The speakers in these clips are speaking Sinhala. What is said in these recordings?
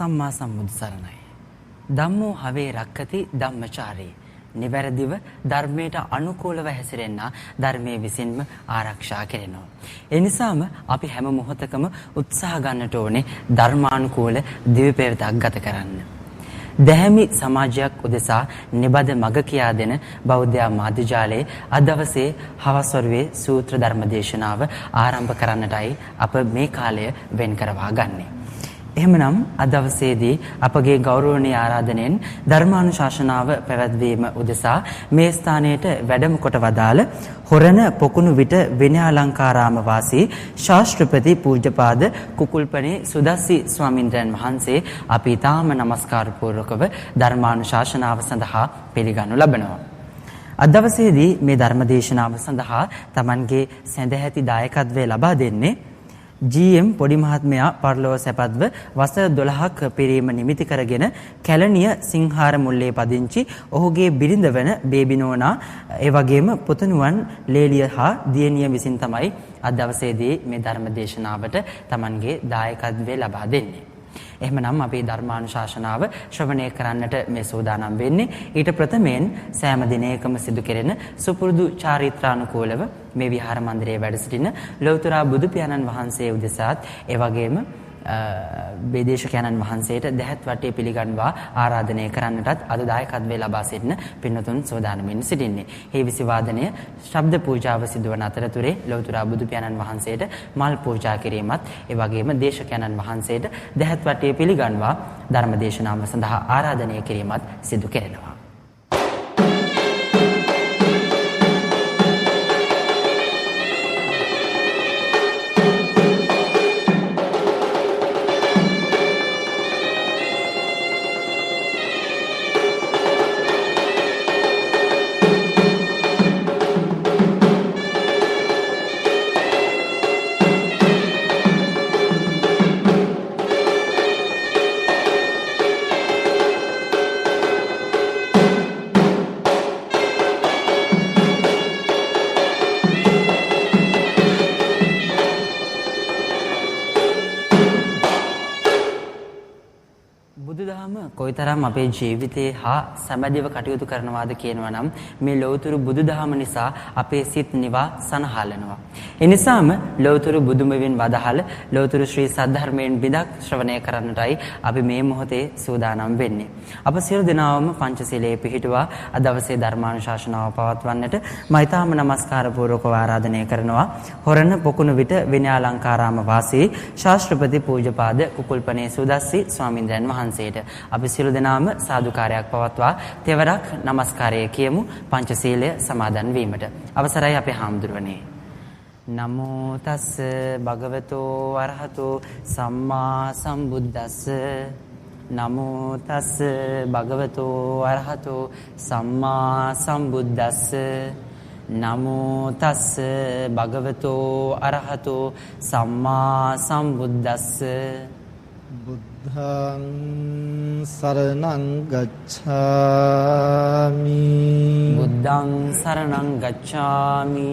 සම්මා සම්බුදු සරණයි. ධම්මෝ හවේ රක්කති ධම්මචාරී. නිවැරදිව ධර්මයට අනුකූලව හැසිරෙන්න ධර්මයේ විසින්ම ආරක්ෂා කරනවා. ඒ නිසාම අපි හැම මොහොතකම උත්සාහ ගන්නට ඕනේ ධර්මානුකූල දිවි පෙරදක් ගත කරන්න. දැහැමි සමාජයක් උදෙසා නිබද මග කියා දෙන බෞද්ධ මාධ්‍යාලයේ අද දවසේ හවස් වරුවේ සූත්‍ර ධර්ම දේශනාව ආරම්භ කරන්නටයි අප මේ කාලය වෙන් කරවා ගන්නේ. එහෙමනම් අද දවසේදී අපගේ ගෞරවනීය ආරාධනෙන් ධර්මානුශාසනාව පැවැත්වීම උදෙසා මේ ස්ථානයට වැඩම කොට වදාළ හොරණ පොකුණු විට විනයාලංකාරාම වාසී ශාස්ත්‍රපති පූජ්‍යපාද කුකුල්පනේ සුදස්සි ස්වාමින්ද්‍රයන් වහන්සේ අපි තාම নমස්කාර පූර්වකව ධර්මානුශාසනාව සඳහා පිළිගනු ලබනවා. අද දවසේදී මේ ධර්මදේශනාව සඳහා Tamanගේ සැදැහැති දායකත්වය ලබා දෙන්නේ GM පොඩි මහත්මයා පරලොව සැපත්ව වසර 12ක් පිරීම නිමිති කරගෙන කැලණිය සිංහාර මුල්ලේ පදිංචි ඔහුගේ බිරිඳ වන බේබිනෝනා ඒ වගේම පුතණුවන් ලේලිය හා දියණිය විසින් තමයි අද දවසේදී මේ ධර්ම දේශනාවට Tamanගේ දායකත්වය ලබා දෙන්නේ. එහෙමනම් අපේ ධර්මානුශාසනාව ශ්‍රවණය කරන්නට මේ සූදානම් වෙන්නේ ඊට ප්‍රථමයෙන් සෑම දිනයකම සිදු කෙරෙන සුපුරුදු චාරිත්‍රානුකූලව මේ විහාර මන්දිරයේ වැඩ සිටින ලෞතර බුදු පියාණන් වහන්සේ උදෙසාත් ඒ වගේම වේදේශකයන්න් වහන්සේට දැහත් වටේ පිළිගන්වා ආරාධනය කරන්නටත් අද දායකත්වයේ ලබා සිටින පින්වතුන් සෝදානමින් සිටින්නේ. මේ විසිවාදනය ශබ්ද පූජාව සිදුවන අතරතුරේ ලෞතර බුදු පියාණන් වහන්සේට මල් පූජා කිරීමත් ඒ වගේම දේශකයන්න් වහන්සේට දැහත් වටේ පිළිගන්වා ධර්ම දේශනාව සඳහා ආරාධනය කිරීමත් සිදු කෙරෙනවා. කොයිතරම් අපේ ජීවිතේ හා සමදිව කටයුතු කරනවාද කියනවා නම් මේ ලෞතර බුදුදහම නිසා අපේ සිත් නිවා සනහලනවා. ඒ නිසාම ලෞතර බුදුමෙවින් වදහල ලෞතර ශ්‍රී සද්ධර්මයෙන් බිදක් ශ්‍රවණය කරන්නටයි අපි මේ මොහොතේ සූදානම් වෙන්නේ. අප සියලු දෙනාම පංචශීලයේ පිහිටුවා අද දවසේ ධර්මානුශාසනාව පවත්වන්නට මෛතාම නමස්කාර පූර්වකව ආරාධනය කරනවා. හොරණ පොකුණු විට විනයාලංකාරාම වාසී ශාස්ත්‍රපති පූජ්‍යපාද කුකුල්පනේ සුදස්සි ස්වාමින්ද්‍රයන් වහන්සේට අපි සියලු දෙනාම සාදුකාරයක් පවත්වා තෙවරක් নমස්කාරය කියමු පංචශීලය සමාදන් වීමට. අවසරයි අපේ හාමුදුරුවනේ. නමෝ තස්ස භගවතෝ අරහතෝ සම්මා සම්බුද්දස්ස. නමෝ තස්ස භගවතෝ අරහතෝ සම්මා සම්බුද්දස්ස. නමෝ තස්ස භගවතෝ අරහතෝ සම්මා සම්බුද්දස්ස. බුද්ධං සරණං ගච්ඡාමි. බුද්ධං සරණං ගච්ඡාමි.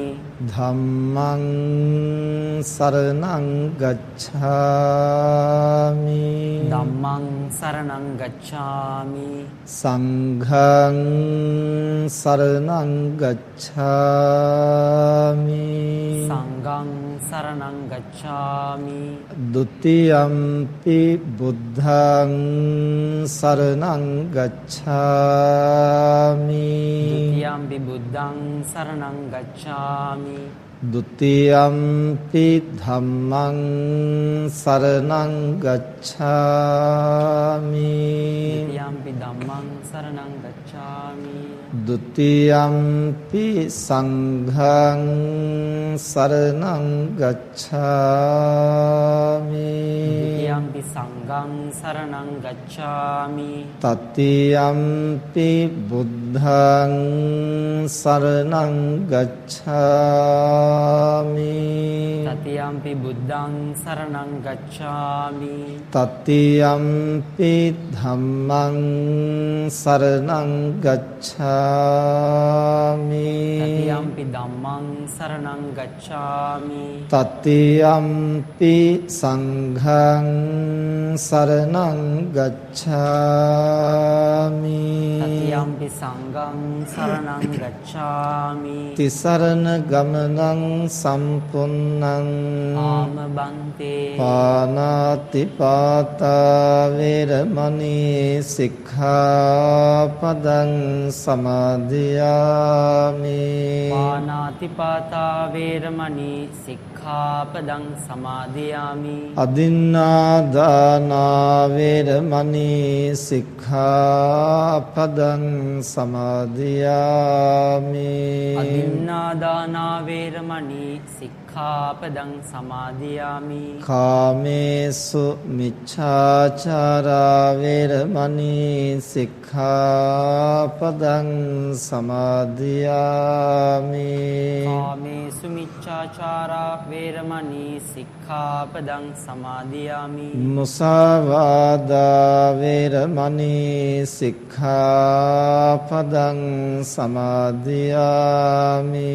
ධම්මං සරණං ගච්ඡාමි. ධම්මං සරණං ගච්ඡාමි. සංඝං සරණං ගච්ඡාමි. සංඝං සරණං ගච්ඡාමි. ဒ ුතියම්පි බුද්ධං සරණං ගච්ඡාමි. ဒ ුතියම්පි බුද්ධං සරණං ගච්ඡාමි. ဒ ුතියම්පි ධම්මං සරණං ගච්ඡාමි. ဒ ුතියම්පි ධම්මං සරණං ගච්ඡාමි. ဒ ුතියම්පි සංඝං සරණං ගච්ඡාමි. ဒ ුතියම්පි සංඝං සරණං ගච්ඡාමි. තතියම්පි බුද්ධං සරණං ගච්ඡාමි. තතියම්පි බුද්ධං සරණං ගච්ඡාමි. තතියම්පි ධම්මං සරණං ගච්ඡාමි. තතියම්පි ධම්මං සරණං ගච්ඡාමි. තතියම්පි සංඝං සරණං ගච්ඡාමි තතියම්පි සංඝං සරණං ගච්ඡාමි තිසරණ ගමනං සම්පුන්නං ආම බන්තේ පානාති පාතා වේරමණී සික්ඛාපදං සමාදියාමි පානාති පාතා වේරමණී සික්ඛාපදං සමාදියාමි අදින්නාදානා වේරමණී සික්ඛාපදං සමාදියාමි අදින්නාදානා වේරමණී සික්ඛාපදං සමාදියාමි කාමේසු මිච්ඡාචාරා වේරමණී සික්ඛාපදං සමාදියාමි කාමේසු මිච්ඡාචාරා වේරමණී සික්ඛාපදං සමාදියාමි මුසාවාදා වේරමණී සික්ඛාපදං සමාදියාමි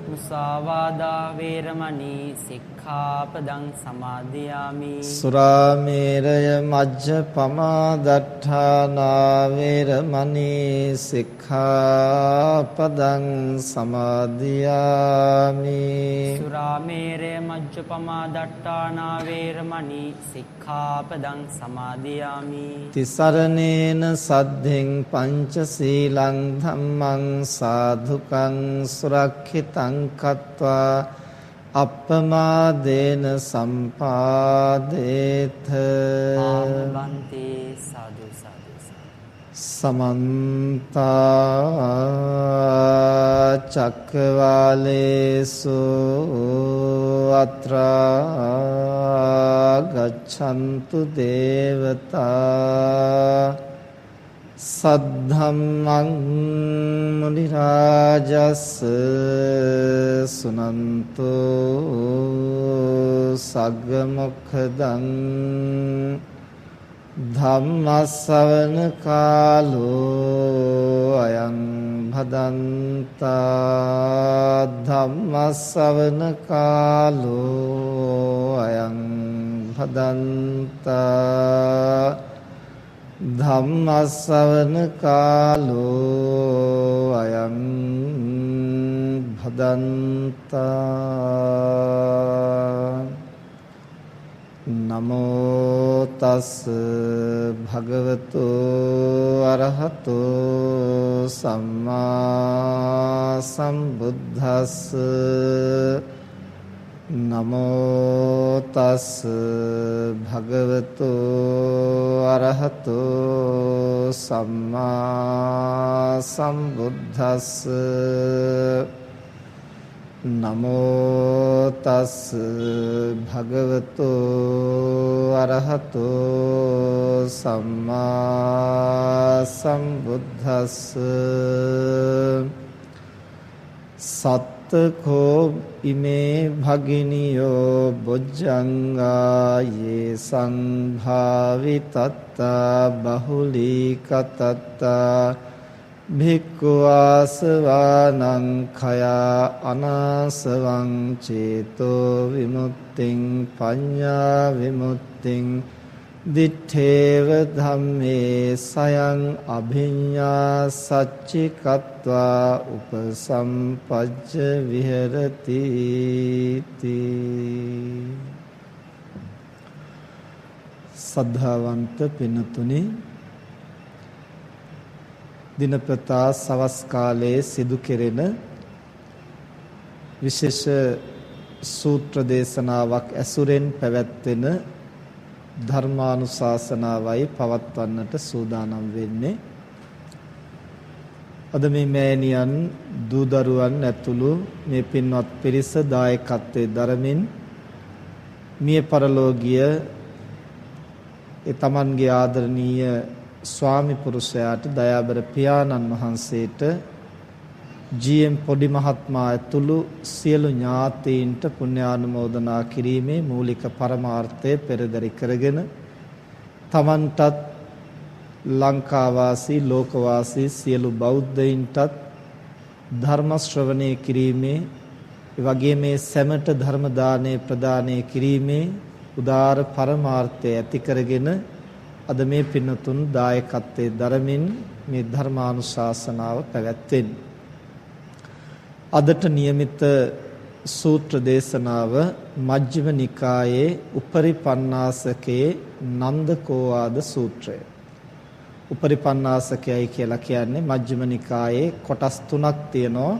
මුසාවාදා වේරමණී සික්ඛාපදං සමාදියාමි සුරාමේරය මජ්ජපමා දට්ඨානා වේරමණී සික්ඛාපදං සමාදියාමි සුරාමේරය මජ්ජපමා දට්ඨානා වේරමණී සික්ඛාපදං සමාදියාමි තිසරණේන සද්ධෙන් පංචශීලං ධම්මං සාධුකං සුරක්ෂිතං කତ୍වා අප්පමාදේන සම්පාදේත ආමබන්තේ සාදු සාදු සමන්ත චක්කවාලේසු අත්‍රා ගච්ඡන්තු දේවතා සද්ධම්මං මුනි රාජස් සුනන්තු සග්ග මොක්ඛදං ධම්මස්සවන කාලෝ අයං භදන්තා ධම්මස්සවන කාලෝ අයං භදන්තා ධම්මස්සවන කාලෝ අයං භදන්තා නමෝ තස් භගවතු අරහතෝ සම්මා සම්බුද්දස්ස නමෝ තස් භගවතු අරහතෝ සම්මා සම්බුද්දස්ස නමෝ තස් භගවතු අරහතෝ සම්මා සම්බුද්දස්ස සත්තකෝ ඉමේ භගිනියෝ බොජ්ජංගා යේ සංභාවිතත්තා බහුලීකතත්තා භික්ඛුවාසවානං khයා අනාසවං චේතෝ විමුක්තිං පඤ්ඤා විමුක්තිං දිත්තේව ධම්මේ සයං අභිඤ්ඤා සච්චිකत्वा උපසම්පජ්ජ විහෙරති තී සද්ධාවන්ත පින්තුනි දිනපතා සවස් කාලයේ සිදු කෙරෙන විශේෂ සූත්‍ර දේශනාවක් ඇසුරෙන් පැවැත්වෙන ධර්මානුශාසනාවයි පවත්වන්නට සූදානම් වෙන්නේ. අද මේ මෑණියන් දූ දරුවන් ඇතුළු මේ පින්වත් පිරිස දායකත්වයේ දරමින් මිය පරලෝකීය ඒ තමන්ගේ ආදරණීය ස්වාමි පුරුෂයාට දයාබර පියාණන් වහන්සේට ජී.එම්. පොඩි මහත්මයා ඇතුළු සියලු ඥාතීන්ට පුණ්‍යානුමෝදනා කිරීමේ මූලික පරමාර්ථය පෙරදරි කරගෙන තමන්ටත් ලංකාවාසී ලෝකවාසී සියලු බෞද්ධයින්ටත් ධර්ම ශ්‍රවණය කිරීමේ ඒ වගේ මේ සැමට ධර්ම දානය ප්‍රදානය කිරීමේ උදාර පරමාර්ථය ඇති කරගෙන අද මේ පින්නතුන් දායකත්වයේ දරමින් මේ ධර්මානුශාසනාව පැවැත්වෙන්නේ. අදට નિયમિત සූත්‍ර දේශනාව මජ්ක්‍ධිම නිකායේ උපරිපන්නාසකේ නන්දකෝවාද සූත්‍රය. උපරිපන්නාසකයයි කියලා කියන්නේ මජ්ක්‍ධිම නිකායේ කොටස් 3ක් තියෙනවා.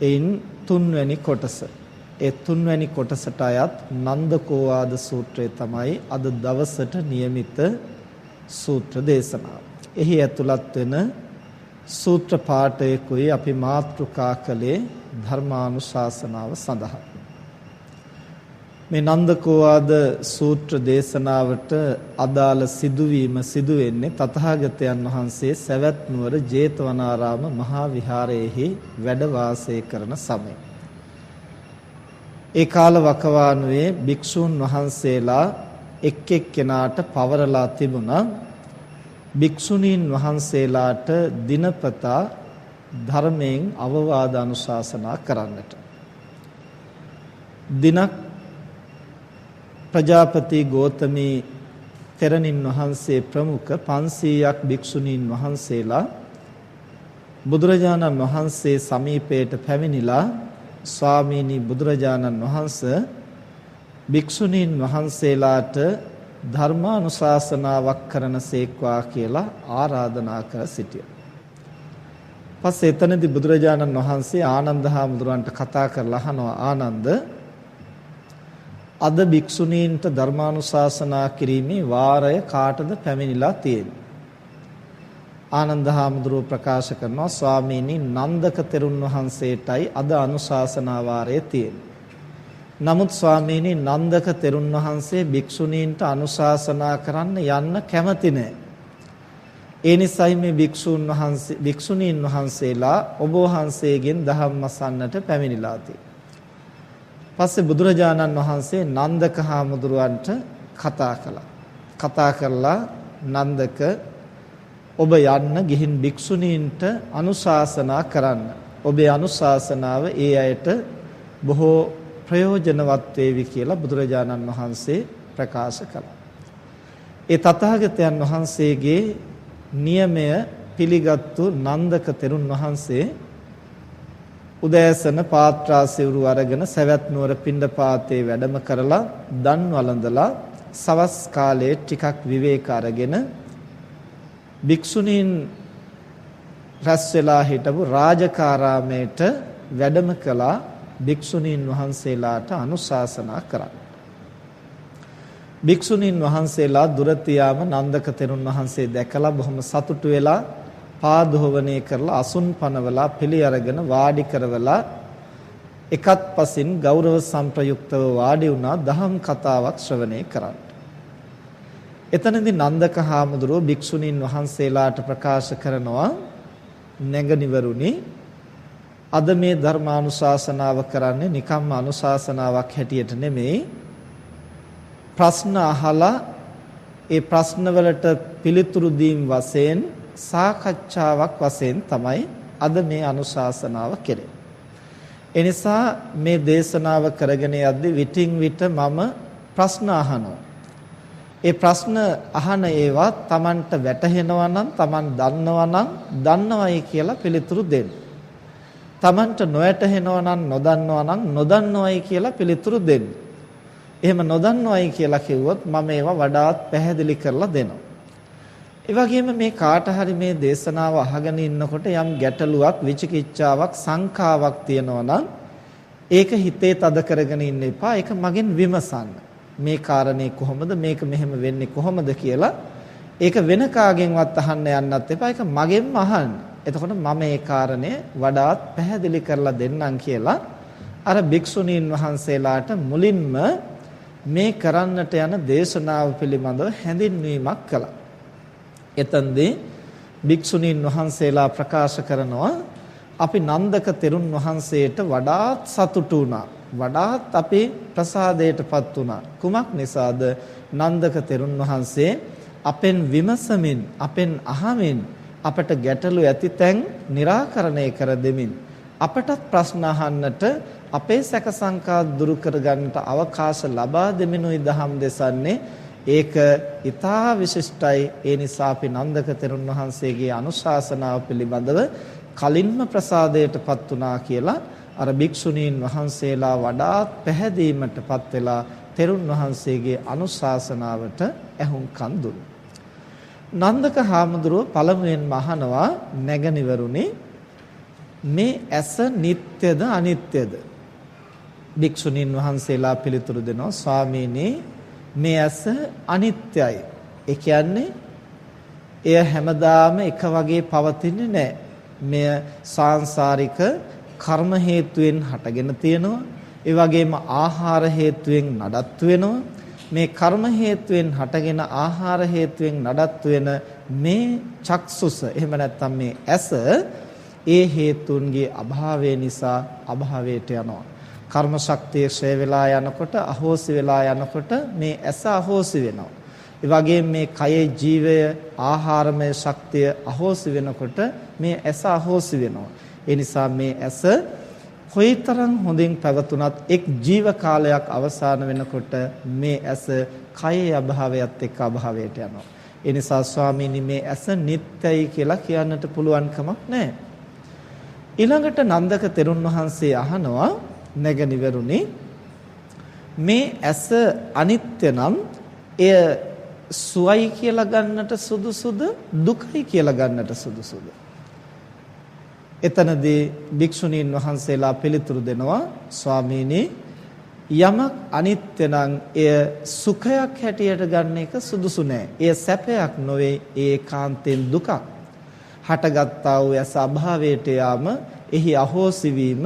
එයින් තුන්වැනි කොටස. ඒ තුන්වැනි කොටසට අයත් නන්දකෝවාද සූත්‍රය තමයි අද දවසට નિયમિત සූත්‍ර දේශනාව. එහි ඇතුළත් වෙන සූත්‍ර පාඨයකුයි අපි මාතෘකා කළේ ධර්මානුශාසනාව සඳහා. මේ නන්දකෝවාද සූත්‍ර දේශනාවට අදාළ සිදුවීම සිදු වෙන්නේ තථාගතයන් වහන්සේ සවැත් නුවර ජේතවනාරාම මහා විහාරයේහි වැඩ වාසය කරන සමය. ඒ කාල වකවානුවේ භික්ෂූන් වහන්සේලා එක් එක්කෙනාට පවරලා තිබුණා භික්ෂුණීන් වහන්සේලාට දිනපතා ධර්මයෙන් අවවාද අනුශාසනා කරන්නට. දිනක් ප්‍රජාපති ගෝතමී තෙරණින් වහන්සේ ප්‍රමුඛ 500ක් භික්ෂුණීන් වහන්සේලා බුදුරජාණන් වහන්සේ සමීපයට පැමිණිලා ස්වාමීනි බුදුරජාණන් වහන්සේ භික්ෂුණීන් වහන්සේලාට ධර්මානුශාසනාවක් කරන සේක්වා කියලා ආරාධනා කර සිටියා. පස්සේ එතනදී බුදුරජාණන් වහන්සේ ආනන්ද හාමුදුරන්ට කතා කරලා අහනවා ආනන්ද අද භික්ෂුණීන්ට ධර්මානුශාසනා කිරීමේ වාරය කාටද පැමිණිලා තියෙන්නේ? ආනන්ද හාමුදුරුව ප්‍රකාශ කරනවා ස්වාමීනි නන්දක තෙරුන් වහන්සේටයි අද අනුශාසනා වාරය තියෙන්නේ. නමුත් ස්වාමීනි නන්දක තෙරුන් වහන්සේ භික්ෂුණීන්ට අනුශාසනා කරන්න යන්න කැමති නැහැ. ඒ නිසායි මේ භික්ෂුණීන් වහන්සේලා ඔබ වහන්සේගෙන් දහම් අසන්නට පැමිණිලා තියෙන්නේ. පස්සේ බුදුරජාණන් වහන්සේ නන්දක හාමුදුරුවන්ට කතා කරලා නන්දක ඔබ යන්න ගිහින් භික්ෂුණීන්ට අනුශාසනා කරන්න. ඔබේ අනුශාසනාව ඒ අයට බොහෝ ප්‍රයෝජනවත් වේවි කියලා බුදුරජාණන් වහන්සේ ප්‍රකාශ කළා. ඒ තථාගතයන් වහන්සේගේ නියමය පිළිගත්තු නන්දක තෙරුන් වහන්සේ උදෑසන පාත්‍රා සිවුරු අරගෙන සවැත් නුවර පිණ්ඩපාතේ වැඩම කරලා දන් වළඳලා සවස් කාලයේ ටිකක් විවේක අරගෙන භික්ෂුණීන් රැස් වෙලා හිටපු රාජකාරාමයට වැඩම කළා භික්ෂුණීන් වහන්සේලාට අනුශාසනා කරා. භික්ෂුණීන් වහන්සේලා දුරතියාම නන්දක තෙරුන් වහන්සේ දැකලා බොහොම සතුටු වෙලා පාදෝවණය කරලා අසුන් පනවලා පිළි අරගෙන වාඩි කරවලා එකත් පසින් ගෞරව සම්ප්‍රයුක්තව වාඩි වුණා දහම් කතාවක් ශ්‍රවණය කරන්න. එතනදී නන්දක හාමුදුරුව භික්ෂුණීන් වහන්සේලාට ප්‍රකාශ කරනවා නැගණිවරුනි අද මේ ධර්මානුශාසනාව කරන්නේ නිකම්ම අනුශාසනාවක් හැටියට නෙමෙයි ප්‍රශ්න අහලා ඒ ප්‍රශ්නවලට පිළිතුරු දීම් වශයෙන් සාකච්ඡාවක් වශයෙන් තමයි අද මේ අනුශාසනාව කෙරෙන්නේ. ඒ නිසා මේ දේශනාව කරගෙන යද්දී විටින් විට මම ප්‍රශ්න අහනවා. ඒ ප්‍රශ්න අහන ඒවා Tamanට වැටහෙනවා නම් Taman දන්නවා නම් දන්නවයි කියලා පිළිතුරු දෙන්න. Tamanට නොවැටහෙනවා නම් නොදන්නවා නම් නොදන්නවයි කියලා පිළිතුරු දෙන්න. එහෙම නොදන්නවයි කියලා කිව්වොත් මම ඒවා වඩාත් පැහැදිලි කරලා දෙනවා. ඒ වගේම මේ කාට හරි මේ දේශනාව අහගෙන ඉන්නකොට යම් ගැටලුවක් විචිකිච්ඡාවක් සංකාවක් තියෙනවා නම් ඒක හිතේ තද කරගෙන ඉන්න එපා. ඒක මගෙන් විමසන්න. මේ කාරණේ කොහොමද මේක මෙහෙම වෙන්නේ කොහොමද කියලා ඒක වෙන කාගෙන්වත් අහන්න යන්නත් එපා. ඒක මගෙන්ම අහන්න. එතකොට මම ඒ කාරණේ වඩාත් පැහැදිලි කරලා දෙන්නම් කියලා අර භික්ෂුණීන් වහන්සේලාට මුලින්ම මේ කරන්නට යන දේශනාව පිළිබඳව හැඳින්වීමක් කළා. එතෙන්දී භික්ෂුණීන් වහන්සේලා ප්‍රකාශ කරනවා අපි නන්දක තෙරුන් වහන්සේට වඩාත් සතුටු වුණා. වඩාත් අපි ප්‍රසාදයටපත් වුණා. කුමක් නිසාද? නන්දක තෙරුන් වහන්සේ අපෙන් විමසමින් අපෙන් අහමින් අපට ගැටලු ඇති තැන් निराකරණය කර දෙමින් අපටත් ප්‍රශ්න අහන්නට අපේ සැක සංකා දුරු කර ගන්නට අවකාශ ලබා දෙමිනුයි දහම් දෙසන්නේ. ඒක ඊටා විශිෂ්ටයි. ඒ නිසා අපි නන්දක තෙරුන් වහන්සේගේ අනුශාසනාව පිළිබඳව කලින්ම ප්‍රසාදයටපත් වුණා කියලා අර භික්ෂුණීන් වහන්සේලා වඩාත් පැහැදීමටපත් වෙලා තෙරුන් වහන්සේගේ අනුශාසනාවට ඇහුම්කන් දුන්නා. නන්දක හාමුදුරුව පළමුවෙන්ම අහනවා නැගණිවරුනි මේ ඇස නිට්ටයද අනිත්‍යද? භික්ෂුණීන් වහන්සේලා පිළිතුරු දෙනවා ස්වාමීනි මේ ඇස අනිත්‍යයි. ඒ කියන්නේ එය හැමදාම එක වගේ පවතින්නේ නැහැ. මෙය සාංශාරික කර්ම හේතුවෙන් හටගෙන තියෙනවා. ඒ වගේම ආහාර හේතුවෙන් නඩත්තු වෙනවා. මේ කර්ම හේතුවෙන් හටගෙන ආහාර හේතුවෙන් නඩත්තු වෙන මේ චක්සුස එහෙම නැත්නම් මේ ඇස ඒ හේතුන්ගේ අභාවය නිසා අභාවයට යනවා. කර්ම ශක්තිය ක්ෂය වෙලා යනකොට අහෝසි වෙලා යනකොට මේ ඇස අහෝසි වෙනවා. ඒ වගේම මේ කයේ ජීවය ආහාරමය ශක්තිය අහෝසි වෙනකොට මේ ඇස අහෝසි වෙනවා. ඒ නිසා මේ ඇස කොයිතරම් හොඳින් පැවතුනත් එක් ජීව කාලයක් අවසන් වෙනකොට මේ ඇස කයේ අභාවයත් එක්ක අභාවයට යනවා. ඒ නිසා ස්වාමීනි මේ ඇස නිට්ටයයි කියලා කියන්නට පුළුවන් කමක් නැහැ. ඊළඟට නන්දක තෙරුන් වහන්සේ අහනවා නැගණිවරුනි මේ ඇස අනිත්‍ය නම් එය සුවයි කියලා ගන්නට සුදුසුද දුකයි කියලා ගන්නට සුදුසුද? එතනදී භික්ෂුණීන් වහන්සේලා පිළිතුරු දෙනවා ස්වාමීනි යමක් අනිත්‍ය නම් එය සුඛයක් හැටියට ගන්න එක සුදුසු නෑ. එය සැපයක් නොවේ, ඒකාන්තයෙන් දුකක්. හටගත්තා වූ ඇස අභාවයට යාම, එහි අහෝසි වීම,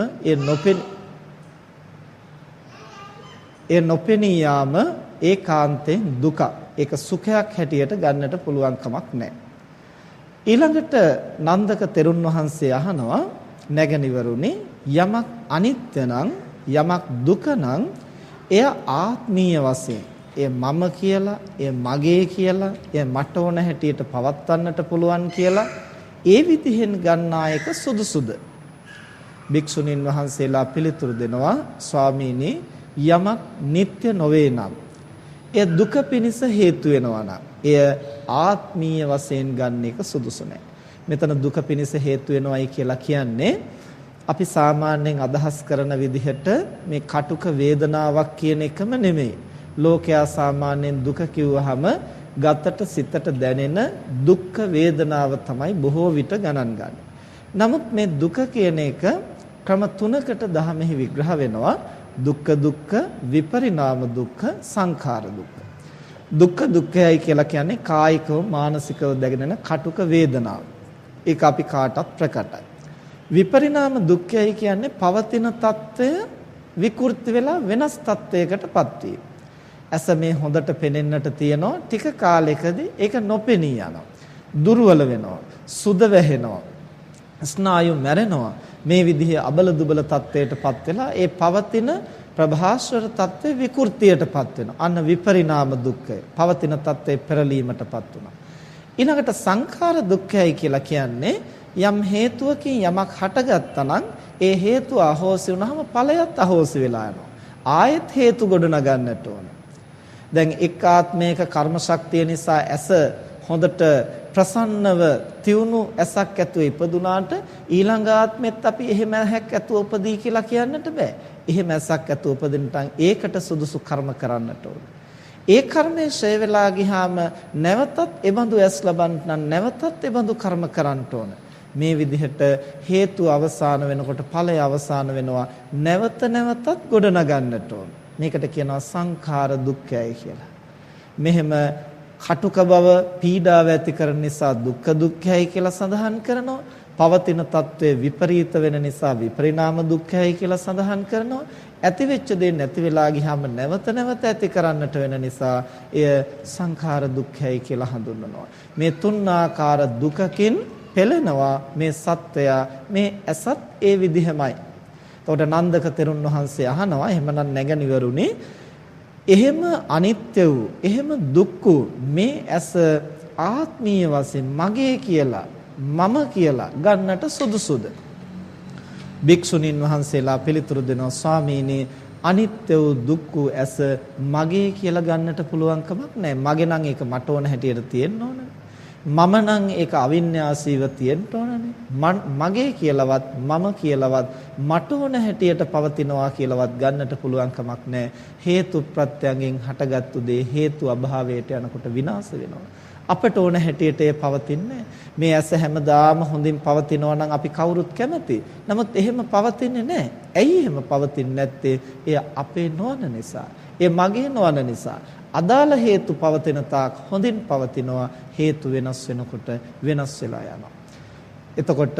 ඒ නොපෙනී යාම ඒකාන්තයෙන් දුකක්. ඒක සුඛයක් හැටියට ගන්නට පුළුවන් කමක් නෑ. ඊළඟට නන්දක තෙරුන් වහන්සේ අහනවා නැගණිවරුනි යමක් අනිත්‍ය නම් යමක් දුක නම් එය ආත්මීය වශයෙන් එය මම කියලා එය මගේ කියලා එය මට ඕන හැටියට පවත්වන්නට පුළුවන් කියලා ඒ විදිහෙන් ගන්නා එක සුදුසුද? භික්ෂුණීන් වහන්සේලා පිළිතුරු දෙනවා ස්වාමීනි යමක් නিত্য නොවේ නම් එය දුක පිණිස හේතු වෙනවා නම් එය ආත්මීය වශයෙන් ගන්න එක සුදුසු නැහැ. මෙතන දුක පිණිස හේතු වෙනවයි කියලා කියන්නේ අපි සාමාන්‍යයෙන් අදහස් කරන විදිහට මේ කටුක වේදනාවක් කියන එකම නෙමෙයි. ලෝකයා සාමාන්‍යයෙන් දුක කිව්වහම ගතට සිතට දැනෙන දුක් වේදනාව තමයි බොහෝ විට ගණන් ගන්න. නමුත් මේ දුක කියන එක ක්‍රම තුනකට ධර්මෙහි විග්‍රහ වෙනවා. දුක්ඛ දුක්ඛ, විපරිණාම දුක්ඛ, සංඛාර දුක්ඛ. දුක්ඛ දුක්ඛයයි කියලා කියන්නේ කායිකව මානසිකව දැනෙන කටුක වේදනාව. ඒක අපි කාටත් ප්‍රකටයි. විපරිණාම දුක්ඛයයි කියන්නේ පවතින తত্ত্বය විකෘති වෙලා වෙනස් තත්වයකටපත් වීම. ඇස මේ හොඳට පෙනෙන්නට තියෙනවා ටික කාලයකදී ඒක නොපෙනී යනවා. දුර්වල වෙනවා, සුද වැහෙනවා, ස්නායු මැරෙනවා. මේ විදිහේ අබල දුබල තත්වයටපත් වෙලා ඒ පවතින ප්‍රභාස්වර තත්ත්වේ විකෘතියටපත් වෙනවා. අන්න විපරිණාම දුක්ඛය. පවතින තත්ත්වේ පෙරලීමටපත් වෙනවා. ඊළඟට සංඛාර දුක්ඛයයි කියලා කියන්නේ යම් හේතුවකින් යමක් හටගත්තා නම් ඒ හේතුව අහෝසි වුණාම ඵලයත් අහෝසි වෙලා යනවා. ආයෙත් හේතු ගොඩනගන්නට ඕන. දැන් එක් ආත්මයක කර්ම ශක්තිය නිසා ඇස හොඳට ප්‍රසන්නව තියුණු ඇසක් ඇතුව ඉපදුනාට ඊළඟ ආත්මෙත් අපි එහෙම ඇහැක් ඇතුව උපදී කියලා කියන්නට බෑ. එහෙම ඇසක් ඇතුව උපදින්නට ඒකට සුදුසු කර්ම කරන්නට ඕන. ඒ කර්මයේ ෂය වෙලා ගියාම නැවතත් එබඳු ඇස් ලබන්නට නම් නැවතත් එබඳු කර්ම කරන්න ඕන. මේ විදිහට හේතු අවසාන වෙනකොට ඵලය අවසාන වෙනවා. නැවත නැවතත් ගොඩනගන්නට ඕන. මේකට කියනවා සංඛාර දුක්ඛයයි කියලා. මෙහෙම කටුක බව පීඩාව ඇති කරන නිසා දුක්ඛ දුක්ඛයයි කියලා සඳහන් කරනවා. පවතින తත්වයේ විපරීත වෙන නිසා විපරිණාම දුක්ඛයයි කියලා සඳහන් කරනවා. ඇති වෙච්ච දේ නැති වෙලා ගියාම නැවත නැවත ඇති කරන්නට වෙන නිසා එය සංඛාර දුක්ඛයයි කියලා හඳුන්වනවා. මේ තුන් ආකාර දුකකින් පෙළෙනවා මේ සත්වය. මේ ඇසත් ඒ විදිහමයි. එතකොට නන්දක තෙරුන් වහන්සේ අහනවා එහෙමනම් නැගණිවරුනි එහෙම අනිත්‍ය වූ එහෙම දුක් වූ මේ ඇස ආත්මීය වශයෙන් මගේ කියලා මම කියලා ගන්නට සුදුසුද? භික්ෂුණීන් වහන්සේලා පිළිතුරු දෙනවා ස්වාමීනි අනිත්‍ය වූ දුක්ඛ වූ ඇස මගේ කියලා ගන්නට පුළුවන් කමක් නැහැ. මගේ නම් ඒක මට ඕන හැටියට තියෙන්න ඕනනේ. මම නම් ඒක අවින්‍යාසීව තියෙන්න ඕනනේ. මගේ කියලාවත් මම කියලාවත් මට ඕන හැටියට පවතිනවා කියලාවත් ගන්නට පුළුවන් කමක් නැහැ. හේතු ප්‍රත්‍යයෙන් හටගත්තු දේ හේතු අභාවයට යනකොට විනාශ වෙනවා. අපට ඕන හැටියට ඒ පවතින්නේ මේ ඇස හැමදාම හොඳින් පවතිනවා නම් අපි කවුරුත් කැමති. නමුත් එහෙම පවතින්නේ නැහැ. ඇයි එහෙම පවතින්නේ නැත්තේ? එය අපේ නොවන නිසා. ඒ මගේ නොවන නිසා. අදාළ හේතු පවතින තාක් හොඳින් පවතිනවා. හේතු වෙනස් වෙනකොට වෙනස් වෙලා යනවා. එතකොට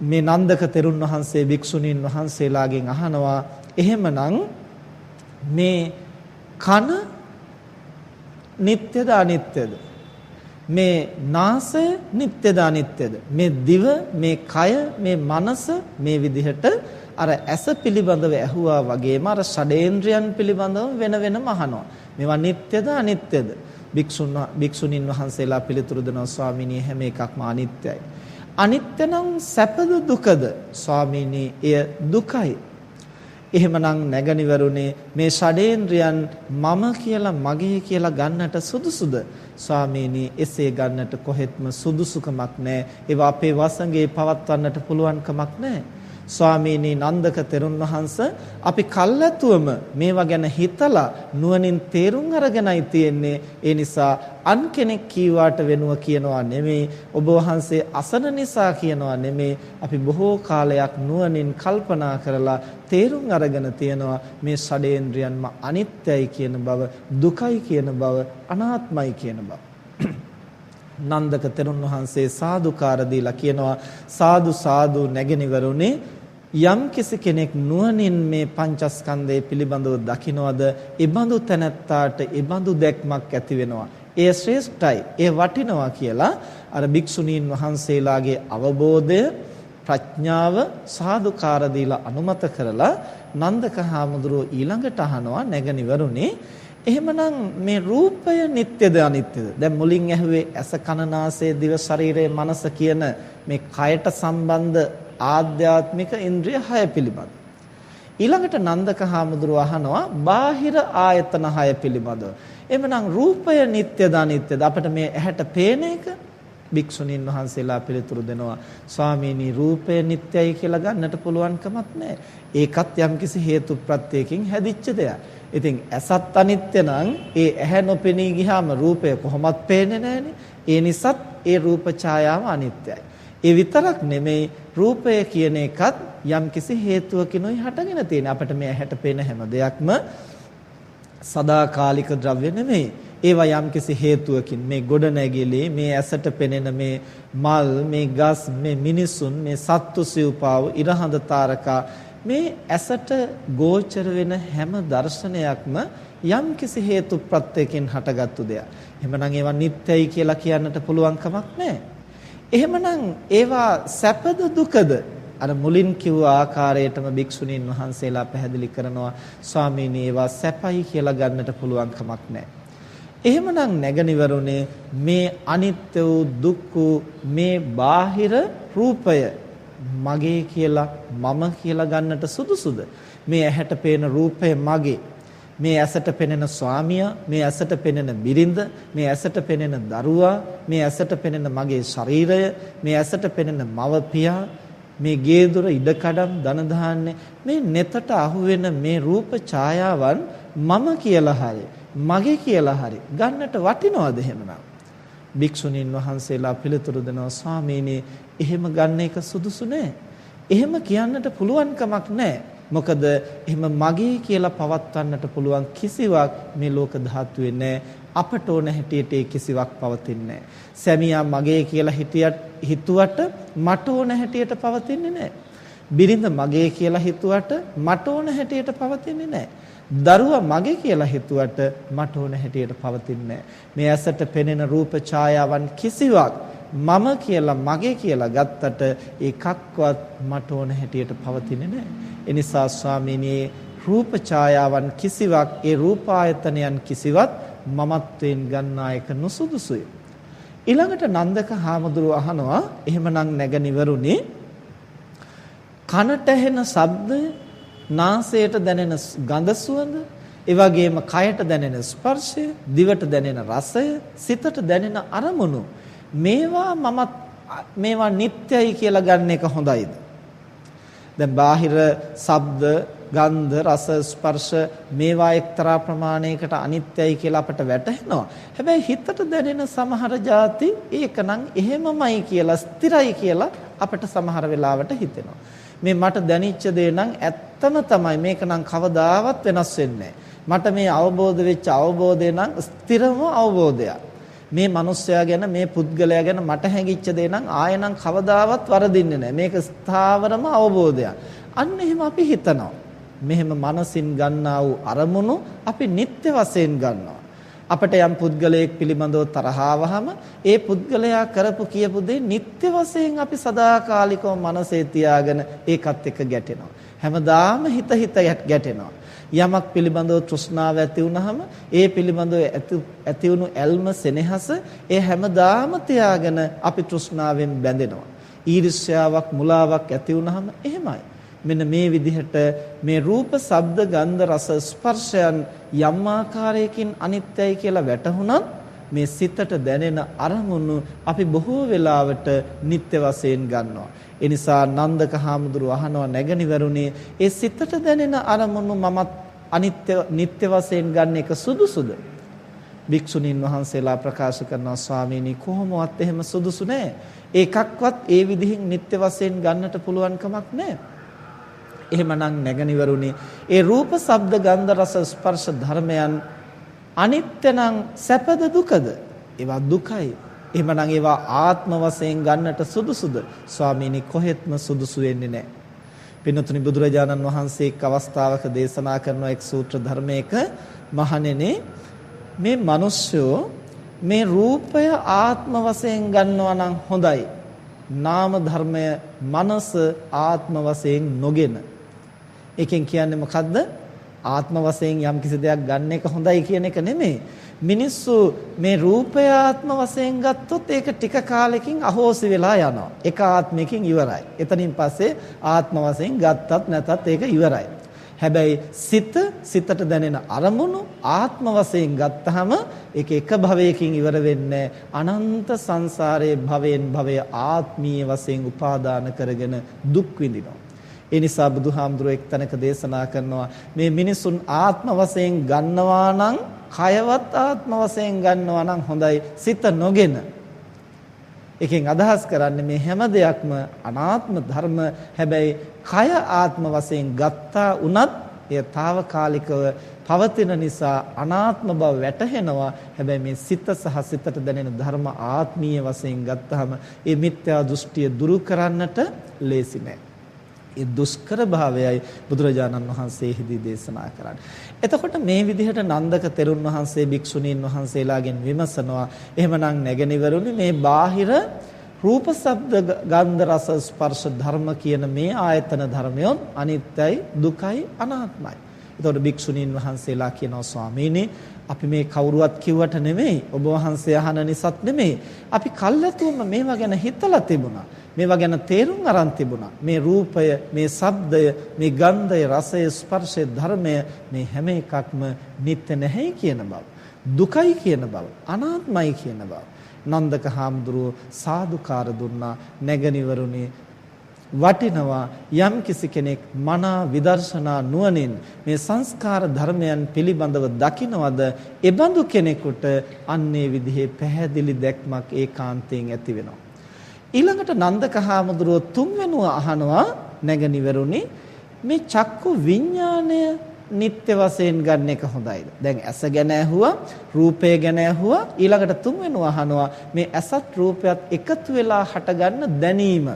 මේ නන්දක තෙරුන් වහන්සේ භික්ෂුණීන් වහන්සේලාගෙන් අහනවා එහෙමනම් මේ කන නිට්ටයද අනිත්‍යද? මේ නාසය නිට්ටයද අනිත්‍යද? මේ දිව, මේ කය, මේ මනස මේ විදිහට අර ඇස පිළිබඳව ඇහුවා වගේම අර ෂඩේන්ද්‍රයන් පිළිබඳව වෙන වෙනම අහනවා. මේවා නිට්ටයද අනිත්‍යද? භික්ෂුණීන් වහන්සේලා පිළිතුරු දෙනවා ස්වාමීනි හැම එකක්ම අනිත්‍යයි. අනිත්‍ය නම් සැපද දුකද? ස්වාමීනි එය දුකයි. එහෙමනම් නැගණිවරුනේ මේ ෂඩේන්ද්‍රයන් මම කියලා මගේ කියලා ගන්නට සුදුසුද? ස්වාමීනි එසේ ගන්නට කොහෙත්ම සුදුසුකමක් නැහැ. ඒවා අපේ වසඟේ පවත්වන්නට පුළුවන් කමක් නැහැ. ස්වාමීනි නන්දක තෙරුන් වහන්සේ අපි කල්ැතුවම මේවා ගැන හිතලා නුවණින් තේරුම් අරගෙනයි තියෙන්නේ. ඒ නිසා අන් කෙනෙක් කීවාට වෙනුව කියනවා නෙමෙයි, ඔබ වහන්සේ අසන නිසා කියනවා නෙමෙයි. අපි බොහෝ කාලයක් නුවණින් කල්පනා කරලා තේරුම් අරගෙන තියෙනවා මේ ෂඩේන්ද්‍රයන්ම අනිත්‍යයි කියන බව, දුකයි කියන බව, අනාත්මයි කියන බව. නන්දක තෙරුන් වහන්සේ සාදුකාර දීලා කියනවා සාදු සාදු නැගෙනවරුනේ යම් කෙනෙක් නුවණින් මේ පංචස්කන්ධය පිළිබඳව දකිනවද ඒ බඳු තැනැත්තාට ඒ බඳු දැක්මක් ඇති වෙනවා. ඒ ශ්‍රේෂ්ඨයි, ඒ වටිනවා කියලා අර භික්ෂුණීන් වහන්සේලාගේ අවබෝධය ප්‍රඥාව සාදුකාර දීලා අනුමත කරලා නන්දක හාමුදුරුවෝ ඊළඟට අහනවා නැගෙනවරුනේ එහෙමනම් මේ රූපය නිට්ටයද අනිත්‍යද? දැන් මුලින් ඇහුවේ ඇස කන නාසය දිව ශරීරය මනස කියන මේ කයට සම්බන්ධ ආධ්‍යාත්මික ඉන්ද්‍රිය 6 පිළිබඳ. ඊළඟට නන්දක හාමුදුරුව අහනවා බාහිර ආයතන 6 පිළිබඳව. එහෙමනම් රූපය නිට්ටයද අනිත්‍යද? අපිට මේ ඇහැට පේන එක භික්ෂුණීන් වහන්සේලා පිළිතුරු දෙනවා ස්වාමීනි රූපය නිට්ටයයි කියලා ගන්නට පුළුවන් කමක් නැහැ. ඒකත් යම්කිසි හේතු ප්‍රත්‍යයකින් හැදිච්ච දෙයක්. ඉතින් ඇසත් අනිත්‍ය නම් ඒ ඇහැ නොපෙනී ගියාම රූපය කොහොමත් පේන්නේ නැහනේ. ඒ නිසාත් ඒ රූප ඡායාව අනිත්‍යයි. ඒ විතරක් නෙමෙයි රූපය කියන එකත් යම්කිසි හේතුවකිනුයි හටගෙන තියෙන්නේ. අපිට මේ ඇහැට පේන හැම දෙයක්ම සදාකාලික ද්‍රව්‍ය නෙමෙයි. ඒවා යම්කිසි හේතුවකින් මේ ගොඩනැගිලි, මේ ඇසට පෙනෙන මේ මල්, මේ ගස්, මේ මිනිසුන්, මේ සත්තු සිව්පාව, ඉරහඳ තාරකා මේ ඇසට ගෝචර වෙන හැම දර්ශනයක්ම යම්කිසි හේතු ප්‍රත්‍යයෙන් හටගත්තු දෙයක්. එහෙමනම් ඒවා නිට්ටයයි කියලා කියන්නට පුළුවන් කමක් නැහැ. එහෙමනම් ඒවා සැපද දුකද? අර මුලින් කිව්ව ආකාරයටම භික්ෂුණීන් වහන්සේලා පැහැදිලි කරනවා ස්වාමීනි ඒවා සැපයි කියලා ගන්නට පුළුවන් කමක් නැහැ. එහෙමනම් නැගණිවරුනේ මේ අනිත්‍ය වූ දුක්ඛ මේ බාහිර රූපය මගේ කියලා මම කියලා ගන්නට සුදුසුද? මේ ඇහැට පේන රූපය මගේ. මේ ඇසට පෙනෙන ස්වාමියා, මේ ඇසට පෙනෙන බිරිඳ, මේ ඇසට පෙනෙන දරුවා, මේ ඇසට පෙනෙන මගේ ශරීරය, මේ ඇසට පෙනෙන මව පියා, මේ ගේ දොර ඉඩකඩම් ධන ධාන්‍ය මේ නෙතට අහුවෙන මේ රූප ඡායාවන් මම කියලා හරි මගේ කියලා හරි ගන්නට වටිනවද එහෙමනම්? භික්ෂුණීන් වහන්සේලා පිළිතුරු දෙනවා ස්වාමීනි එහෙම ගන්න එක සුදුසු නෑ. එහෙම කියන්නට පුළුවන් කමක් නෑ. මොකද එහෙම මගේ කියලා පවත්වන්නට පුළුවන් කිසිවක් මේ ලෝක ධාතුවේ නෑ. අපට ඕන හැටියට ඒ කිසිවක් පවතින්නේ නෑ. සැමියා මගේ කියලා හිතුවට මට ඕන හැටියට පවතින්නේ නෑ. බිරිඳ මගේ කියලා හිතුවට මට ඕන හැටියට පවතින්නේ නෑ. දරුවා මගේ කියලා හිතුවට මට ඕන හැටියට පවතින්නේ නෑ. මේ ඇසට පෙනෙන රූප ඡායාවන් කිසිවක් මම කියලා මගේ කියලා ගත්තට ඒකක්වත් මට ඕන හැටියට පවතින්නේ නැහැ. ඒ නිසා ස්වාමීනි රූප ඡායාවන් කිසිවක් ඒ රූපායතනයන් කිසිවත් මමත්වයෙන් ගන්නා එක නුසුදුසුයි. ඊළඟට නන්දක හාමුදුරුව අහනවා එහෙමනම් නැගණිවරුනි කනට ඇහෙන ශබ්දය, නාසයට දැනෙන ගඳ සුවඳ, ඒ වගේම කයට දැනෙන ස්පර්ශය, දිවට දැනෙන රසය, සිතට දැනෙන අරමුණු මේවා නිට්ටයයි කියලා ගන්න එක හොඳයිද? දැන් බාහිර ශබ්ද, ගන්ධ, රස, ස්පර්ශ මේවා එක්තරා ප්‍රමාණයකට අනිත්‍යයි කියලා අපට වැටහෙනවා. හැබැයි හිතට දැනෙන සමහර જાති ඒකනම් එහෙමමයි කියලා, ස්ථිරයි කියලා අපට සමහර වෙලාවට හිතෙනවා. මේ මට දැනෙච්ච දේ නම් ඇත්තම තමයි, මේක නම් කවදාවත් වෙනස් වෙන්නේ නැහැ. මට මේ අවබෝධ වෙච්ච අවබෝධය නම් ස්ථිරම අවබෝධයක්. මේ මිනිස්සයා ගැන, මේ පුද්ගලයා ගැන මට හැඟිච්ච දේ නම් ආයෙ නම් කවදාවත් වරදින්නේ නැහැ. මේක ස්ථාවරම අවබෝධයක්. අන්න එහෙම අපි හිතනවා. මෙහෙම මනසින් ගන්නා වූ අරමුණු අපි නිත්‍ය වශයෙන් ගන්නවා. අපට යම් පුද්ගලයෙක් පිළිබඳව තරහවහම ඒ පුද්ගලයා කරපු කියපු දේ නිත්‍ය වශයෙන් අපි සදාකාලිකව මනසේ තියාගෙන ඒකත් එක්ක ගැටෙනවා. හැමදාම හිත ගැටෙනවා. යමක් පිළිබඳව තෘෂ්ණාව ඇති වුනහම ඒ පිළිබඳව ඇති වුණු ඇල්ම, සෙනෙහස ඒ හැමදාම තියාගෙන අපි තෘෂ්ණාවෙන් බැඳෙනවා. ඊර්ෂ්‍යාවක්, මුලාවක් ඇති වුනහම එහෙමයි. මෙන්න මේ විදිහට මේ රූප, ශබ්ද, ගන්ධ, රස, ස්පර්ශයන් යම් ආකාරයකින් අනිත්‍යයි කියලා වැටහුණත් මේ සිතට දැනෙන අරමුණු අපි බොහෝ වෙලාවට නිත්‍ය වශයෙන් ගන්නවා. ඒ නිසා නන්දක හාමුදුරුව අහනවා, නැගණිවරුනි, ඒ සිතට දැනෙන අරමුණු මමත් නිත්‍ය වශයෙන් ගන්න එක සුදුසුද? භික්ෂුණීන් වහන්සේලා ප්‍රකාශ කරනවා, ස්වාමීනි කොහොමවත් එහෙම සුදුසු නෑ. ඒකක්වත් ඒ විදිහින් නිත්‍ය වශයෙන් ගන්නට පුළුවන් කමක් නෑ. එහෙමනම් නැගණිවරුනි, ඒ රූප, ශබ්ද, ගන්ධ, රස, ස්පර්ශ ධර්මයන් අනිත්‍ය නම් සැපද දුකද? ඒවා දුකයි. එහෙමනම් ඒවා ආත්ම වශයෙන් ගන්නට සුදුසුද? ස්වාමීනි කොහෙත්ම සුදුසු වෙන්නේ නැහැ. පින්තුනි, බුදුරජාණන් වහන්සේ එක් අවස්ථාවක දේශනා කරන එක් සූත්‍ර ධර්මයක, මහණෙනි මේ මිනිස්සු මේ රූපය ආත්ම වශයෙන් ගන්නවා නම් හොඳයි. නාම ධර්මය මනස ආත්ම වශයෙන් නොගෙන. එකෙන් කියන්නේ මොකද්ද? ආත්ම වශයෙන් යම් කිසි දෙයක් ගන්න එක හොඳයි කියන එක නෙමෙයි. මිනිස්සු මේ රූපය ආත්ම වශයෙන් ගත්තොත් ඒක ටික කාලෙකින් අහෝසි වෙලා යනවා. එක ආත්මයකින් ඉවරයි. එතනින් පස්සේ ආත්ම වශයෙන් ගත්තත් නැතත් ඒක ඉවරයි. හැබැයි සිතට දැනෙන අරමුණු ආත්ම වශයෙන් ගත්තාම ඒක එක භවයකින් ඉවර වෙන්නේ අනන්ත සංසාරයේ භවයෙන් භවය ආත්මීය වශයෙන් උපාදාන කරගෙන දුක් විඳිනවා. ඒ නිසා බුදුහාමුදුරුවෝ එක් තැනක දේශනා කරනවා, මේ මිනිසුන් ආත්ම වශයෙන් ගන්නවා නම්, කයවත් ආත්ම වශයෙන් ගන්නවා නම් හොඳයි, සිත නොගෙන. එකෙන් අදහස් කරන්නේ මේ හැම දෙයක්ම අනාත්ම ධර්ම. හැබැයි කය ආත්ම වශයෙන් ගත්තා වුණත් එය తాවකාලිකව පවතින නිසා අනාත්ම බව වැටහෙනවා. හැබැයි මේ සිත සහ සිතට දැනෙන ධර්ම ආත්මීය වශයෙන් ගත්තාම ඒ මිත්‍යා දෘෂ්ටිය දුරු කරන්නට ලේසි නෑ. ඒ දුෂ්කර භාවයයි බුදුරජාණන් වහන්සේ හිදී දේශනා කරන්නේ. එතකොට මේ විදිහට නන්දක තෙරුන් වහන්සේ භික්ෂුණීන් වහන්සේලාගෙන් විමසනවා, එහෙමනම් නැගණිවරුනි, මේ බාහිර රූප, ශබ්ද, ගන්ධ, රස, ස්පර්ශ ධර්ම කියන මේ ආයතන ධර්මයන් අනිත්‍යයි, දුකයි, අනාත්මයි. එතකොට භික්ෂුණීන් වහන්සේලා කියනවා, ස්වාමීනි අපි මේ කවුරුවත් කිව්වට නෙමෙයි, ඔබ වහන්සේ අහන නිසාත් නෙමෙයි, අපි කල්ැතුම මේවා ගැන හිතලා තිබුණා. මේවා ගැන තේරුම් අරන් තිබුණා. මේ රූපය, මේ ශබ්දය, මේ ගන්ධය, රසය, ස්පර්ශය, ධර්මය මේ හැම එකක්ම නිත්‍ය නැහැ කියන බව, දුකයි කියන බව, අනාත්මයි කියන බව නන්දක හාමුදුරුවෝ සාදුකාර දුන්නා. නැගණිවරුනි, වටිනවා යම් කිසි කෙනෙක් මනා විදර්ශනා නුවණින් මේ සංස්කාර ධර්මයන් පිළිබඳව දකිනවද, එබඳු කෙනෙකුට අන්නේ විදිහේ පැහැදිලි දැක්මක් ඒකාන්තයෙන් ඇති වෙනවා. ඊළඟට නන්දක හාමුදුරුවෝ තුන්වෙනුව අහනවා, නැගණිවරුනි මේ චක්කු විඥාණය නිත්‍ය වශයෙන් ගන්න එක හොඳයිද? දැන් ඇස ගැන ඇහුවා, රූපය ගැන ඇහුවා, ඊළඟට තුන්වෙනුව අහනවා මේ ඇසත් රූපයත් එකතු වෙලා හටගන්න දැනීම.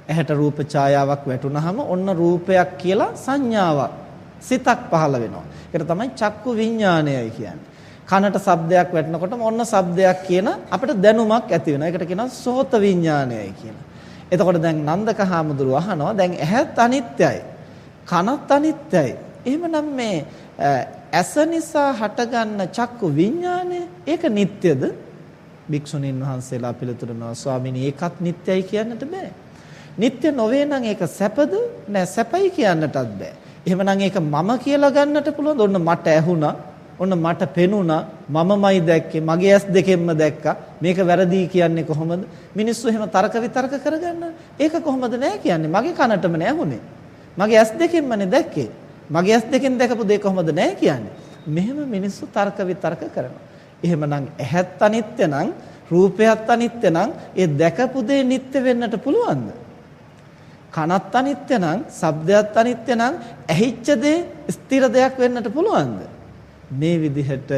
ඇහැට රූප ඡායාවක් වැටුනහම ඔන්න රූපයක් කියලා සංඥාවක්, සිතක් පහළ වෙනවා. ඒකට තමයි චක්කු විඥානයයි කියන්නේ. කනට ශබ්දයක් වැටෙනකොටම ඔන්න ශබ්දයක් කියන අපිට දැනුමක් ඇති වෙනවා. ඒකට කියනවා සෝත විඥානයයි කියලා. එතකොට දැන් නන්දක හාමුදුරුවෝ අහනවා, දැන් ඇහත් අනිත්‍යයි, කනත් අනිත්‍යයි. එහෙමනම් මේ ඇස නිසා හටගන්න චක්කු විඥානය ඒක නිට්ටයද? භික්ෂුණීන් වහන්සේලා පිළිතුරු දෙනවා, ස්වාමීනි ඒකත් නිට්ටයයි කියන්නට බෑ. නිට්ටය නොවේ නම් ඒක සැපද? නෑ සැපයි කියන්නටත් බෑ. එහෙමනම් ඒක මම කියලා ගන්නට පුළුවන්. ඔන්න මට ඇහුණා. ඔන්න මට පෙනුණා. මමමයි දැක්කේ. මගේ ඇස් දෙකෙන්ම දැක්කා. මේක වැරදි කියන්නේ කොහොමද? මිනිස්සු එහෙම තර්ක විතර්ක කරගන්නවා. ඒක කොහොමද නෑ කියන්නේ? මගේ කනටම නෑ ඇහුනේ. මගේ ඇස් දෙකෙන්මනේ දැක්කේ. මගේ ඇස් දෙකෙන් දැකපු දේ කොහොමද නෑ කියන්නේ? මෙහෙම මිනිස්සු තර්ක විතර්ක කරනවා. එහෙමනම් ඇහත් අනිත්‍ය නම් රූපයත් අනිත්‍ය නම් ඒ දැකපු දේ නිට්ටය වෙන්නට පුළුවන්ද? කනත් අනිත්‍ය නම්, ශබ්දයත් අනිත්‍ය නම් ඇහිච්ච දේ ස්ථිර දෙයක් වෙන්නට පුළුවන්ද? මේ විදිහට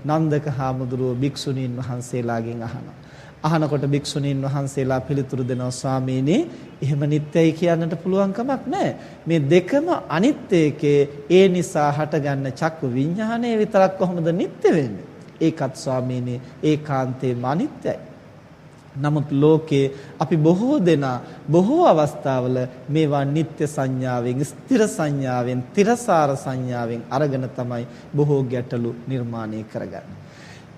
නන්දක හාමුදුරුවෝ භික්ෂුණීන් වහන්සේලාගෙන් අහනවා. අහනකොට භික්ෂුණීන් වහන්සේලා පිළිතුරු දෙනවා ස්වාමීනි එහෙම නිට්ටයයි කියන්නට පුළුවන් කමක් නැහැ. මේ දෙකම අනිත්‍යකේ ඒ නිසා හටගන්න චක්කු විඤ්ඤාණය විතරක් කොහොමද නිට්ටය වෙන්නේ? ඒකත් ස්වාමීනි ඒකාන්තේම අනිත්‍යයි. නමුත් ලෝකේ අපි බොහෝ දෙනා බොහෝ අවස්ථාවල මේවා නිට්ටය සංඥාවෙන්, ස්ථිර සංඥාවෙන්, තිරසාර සංඥාවෙන් අරගෙන තමයි බොහෝ ගැටලු නිර්මාණය කරගන්නේ.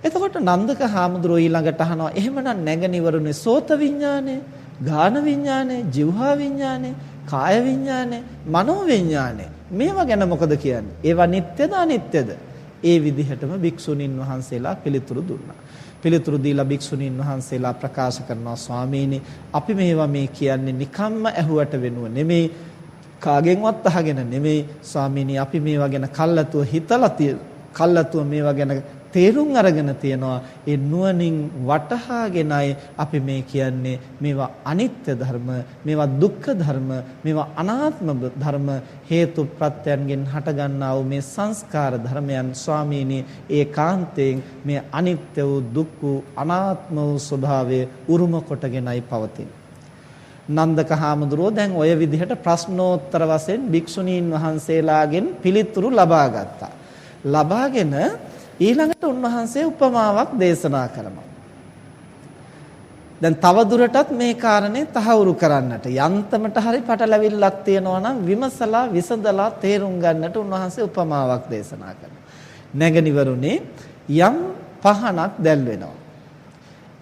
එතකොට නන්දක හාමුදුරුවෝ ඊළඟට අහනවා එහෙමනම් නැගණිවරුනේ සෝත විඥානය, ගාන විඥානය, જીවහා විඥානය, කාය විඥානය, මනෝ විඥානය මේවා ගැන මොකද කියන්නේ? ඒවා නිට්ටයද අනිත්‍යද? ඒ විදිහටම භික්ෂුණීන් වහන්සේලා පිළිතුරු දුන්නා. පිළිතුරු දීලා භික්ෂුණීන් වහන්සේලා ප්‍රකාශ කරනවා ස්වාමීනි අපි මේවා මේ කියන්නේ නිකම්ම ඇහුවට වෙනුව නෙමෙයි, කාගෙන්වත් අහගෙන නෙමෙයි ස්වාමීනි අපි මේවා ගැන කල්ලාතුව හිතලා කල්ලාතුව මේවා ගැන තේරුම් අරගෙන තියනවා. ඒ නුවණින් වටහාගෙනයි අපි මේ කියන්නේ මේවා අනිත්‍ය ධර්ම, මේවා දුක්ඛ ධර්ම, මේවා අනාත්ම ධර්ම, හේතු ප්‍රත්‍යයන්ගෙන් හටගන්නා වූ මේ සංස්කාර ධර්මයන් ස්වාමීනි ඒකාන්තයෙන් මේ අනිත්‍ය වූ දුක්ඛ වූ අනාත්ම වූ ස්වභාවය උරුම කොටගෙනයි පවතින්නේ. නන්දක හාමුදුරුවෝ දැන් ඔය විදිහට ප්‍රශ්නෝත්තර වශයෙන් භික්ෂුණීන් වහන්සේලාගෙන් පිළිතුරු ලබා ගත්තා. ලබාගෙන ඊළඟට උන්වහන්සේ උපමාවක් දේශනා කරනවා. දැන් තව දුරටත් මේ කාරණේ තහවුරු කරන්නට යන්තමට හරි පටලැවිල්ලක් තියෙනවා නම් විමසලා විසඳලා තේරුම් ගන්නට උන්වහන්සේ උපමාවක් දේශනා කරනවා. නැගණිවරුනේ යම් පහනක් දැල් වෙනවා.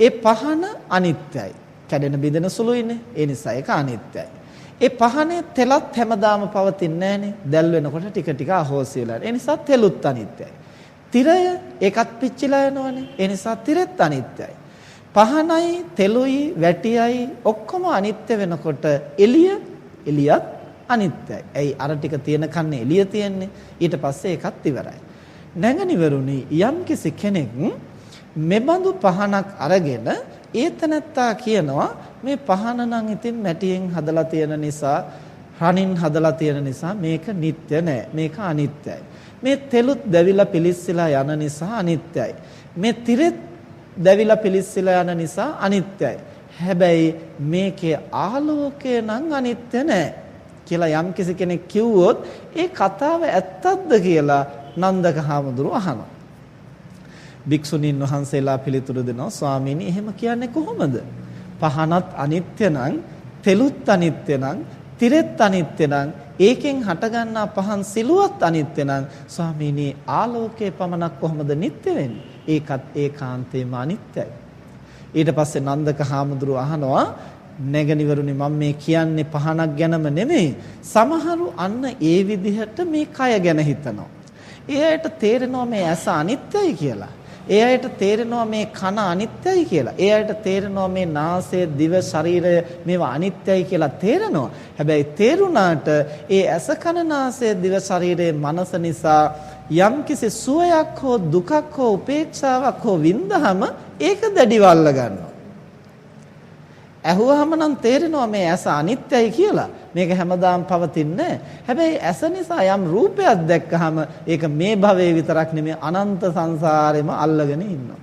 ඒ පහන අනිත්‍යයි. කැඩෙන බිඳෙන සුළුයිනේ. ඒ නිසා ඒක අනිත්‍යයි. ඒ පහනේ තෙලත් හැමදාම පවතින්නේ නැහනේ. දැල් වෙනකොට ටික ටික අහෝසි වෙලා. ඒ නිසා තෙලුත් අනිත්‍යයි. තිරය ඒකත් පිච්චිලා යනවනේ. ඒ නිසා තිරෙත් අනිත්‍යයි. පහනයි, තෙලුයි, වැටියයි ඔක්කොම අනිත්‍ය වෙනකොට එළියත් අනිත්‍යයි. ඇයි අර ටික තියෙන කන්නේ එළිය තියෙන්නේ. ඊට පස්සේ ඒකත් ඉවරයි. නැගණිවරුනි යම්කිසි කෙනෙක් මෙබඳු පහනක් අරගෙන ඒතනත්තා කියනවා මේ පහන නම් ඉතින් මැටියෙන් හදලා තියෙන නිසා, රණින් හදලා තියෙන නිසා මේක නිට්ටය නෑ. මේක අනිත්‍යයි. මේ තෙලුත් දැවිලා පිලිස්සලා යන නිසා අනිත්‍යයි. මේ තිරෙත් දැවිලා පිලිස්සලා යන නිසා අනිත්‍යයි. හැබැයි මේකේ ආලෝකය නම් අනිත්‍ය නෑ කියලා යම්කිසි කෙනෙක් කිව්වොත් ඒ කතාව ඇත්තක්ද කියලා නන්දක හාමුදුරුවෝ අහනවා. භික්ෂුණීන් වහන්සේලා පිළිතුරු දෙනවා ස්වාමීනි එහෙම කියන්නේ කොහොමද? පහනත් අනිත්‍ය නම්, තෙලුත් අනිත්‍ය නම්, තිරෙත් අනිත්‍ය නම්, ඒකෙන් හටගන්නා පහන් සිලුවත් අනිත්‍ය නම් ස්වාමීනි ආලෝකයේ පමණක් කොහොමද නිට්ටය වෙන්නේ? ඒකත් ඒකාන්තයෙන්ම අනිත්‍යයි. ඊට පස්සේ නන්දක හාමුදුරුව අහනවා නැගණිවරුනි මම මේ කියන්නේ පහනක් ගැනම නෙමෙයි. සමහරු අන්න ඒ විදිහට මේ කය ගැන හිතනවා. ඒ අයට තේරෙනවා මේ ඇස අනිත්‍යයි කියලා. ඒ අයට තේරෙනවා මේ කන අනිත්‍යයි කියලා. ඒ අයට තේරෙනවා මේ නාසය, දිව, ශරීරය මේවා අනිත්‍යයි කියලා තේරෙනවා. හැබැයි තේරුණාට ඒ ඇස, කන, නාසය, දිව, ශරීරයේ මනස නිසා යම්කිසි සුවයක් හෝ දුකක් හෝ උපේක්ෂාවක් හෝ වින්දහම ඒක දැඩිව අල්ල ගන්නවා. ඇහුවාම නම් තේරෙනවා මේ ඇස අනිත්‍යයි කියලා. මේක හැමදාම පවතින්නේ නැහැ. හැබැයි ඇස නිසා යම් රූපයක් දැක්කහම ඒක මේ භවයේ විතරක් නෙමෙයි අනන්ත සංසාරෙම අල්ලගෙන ඉන්නවා.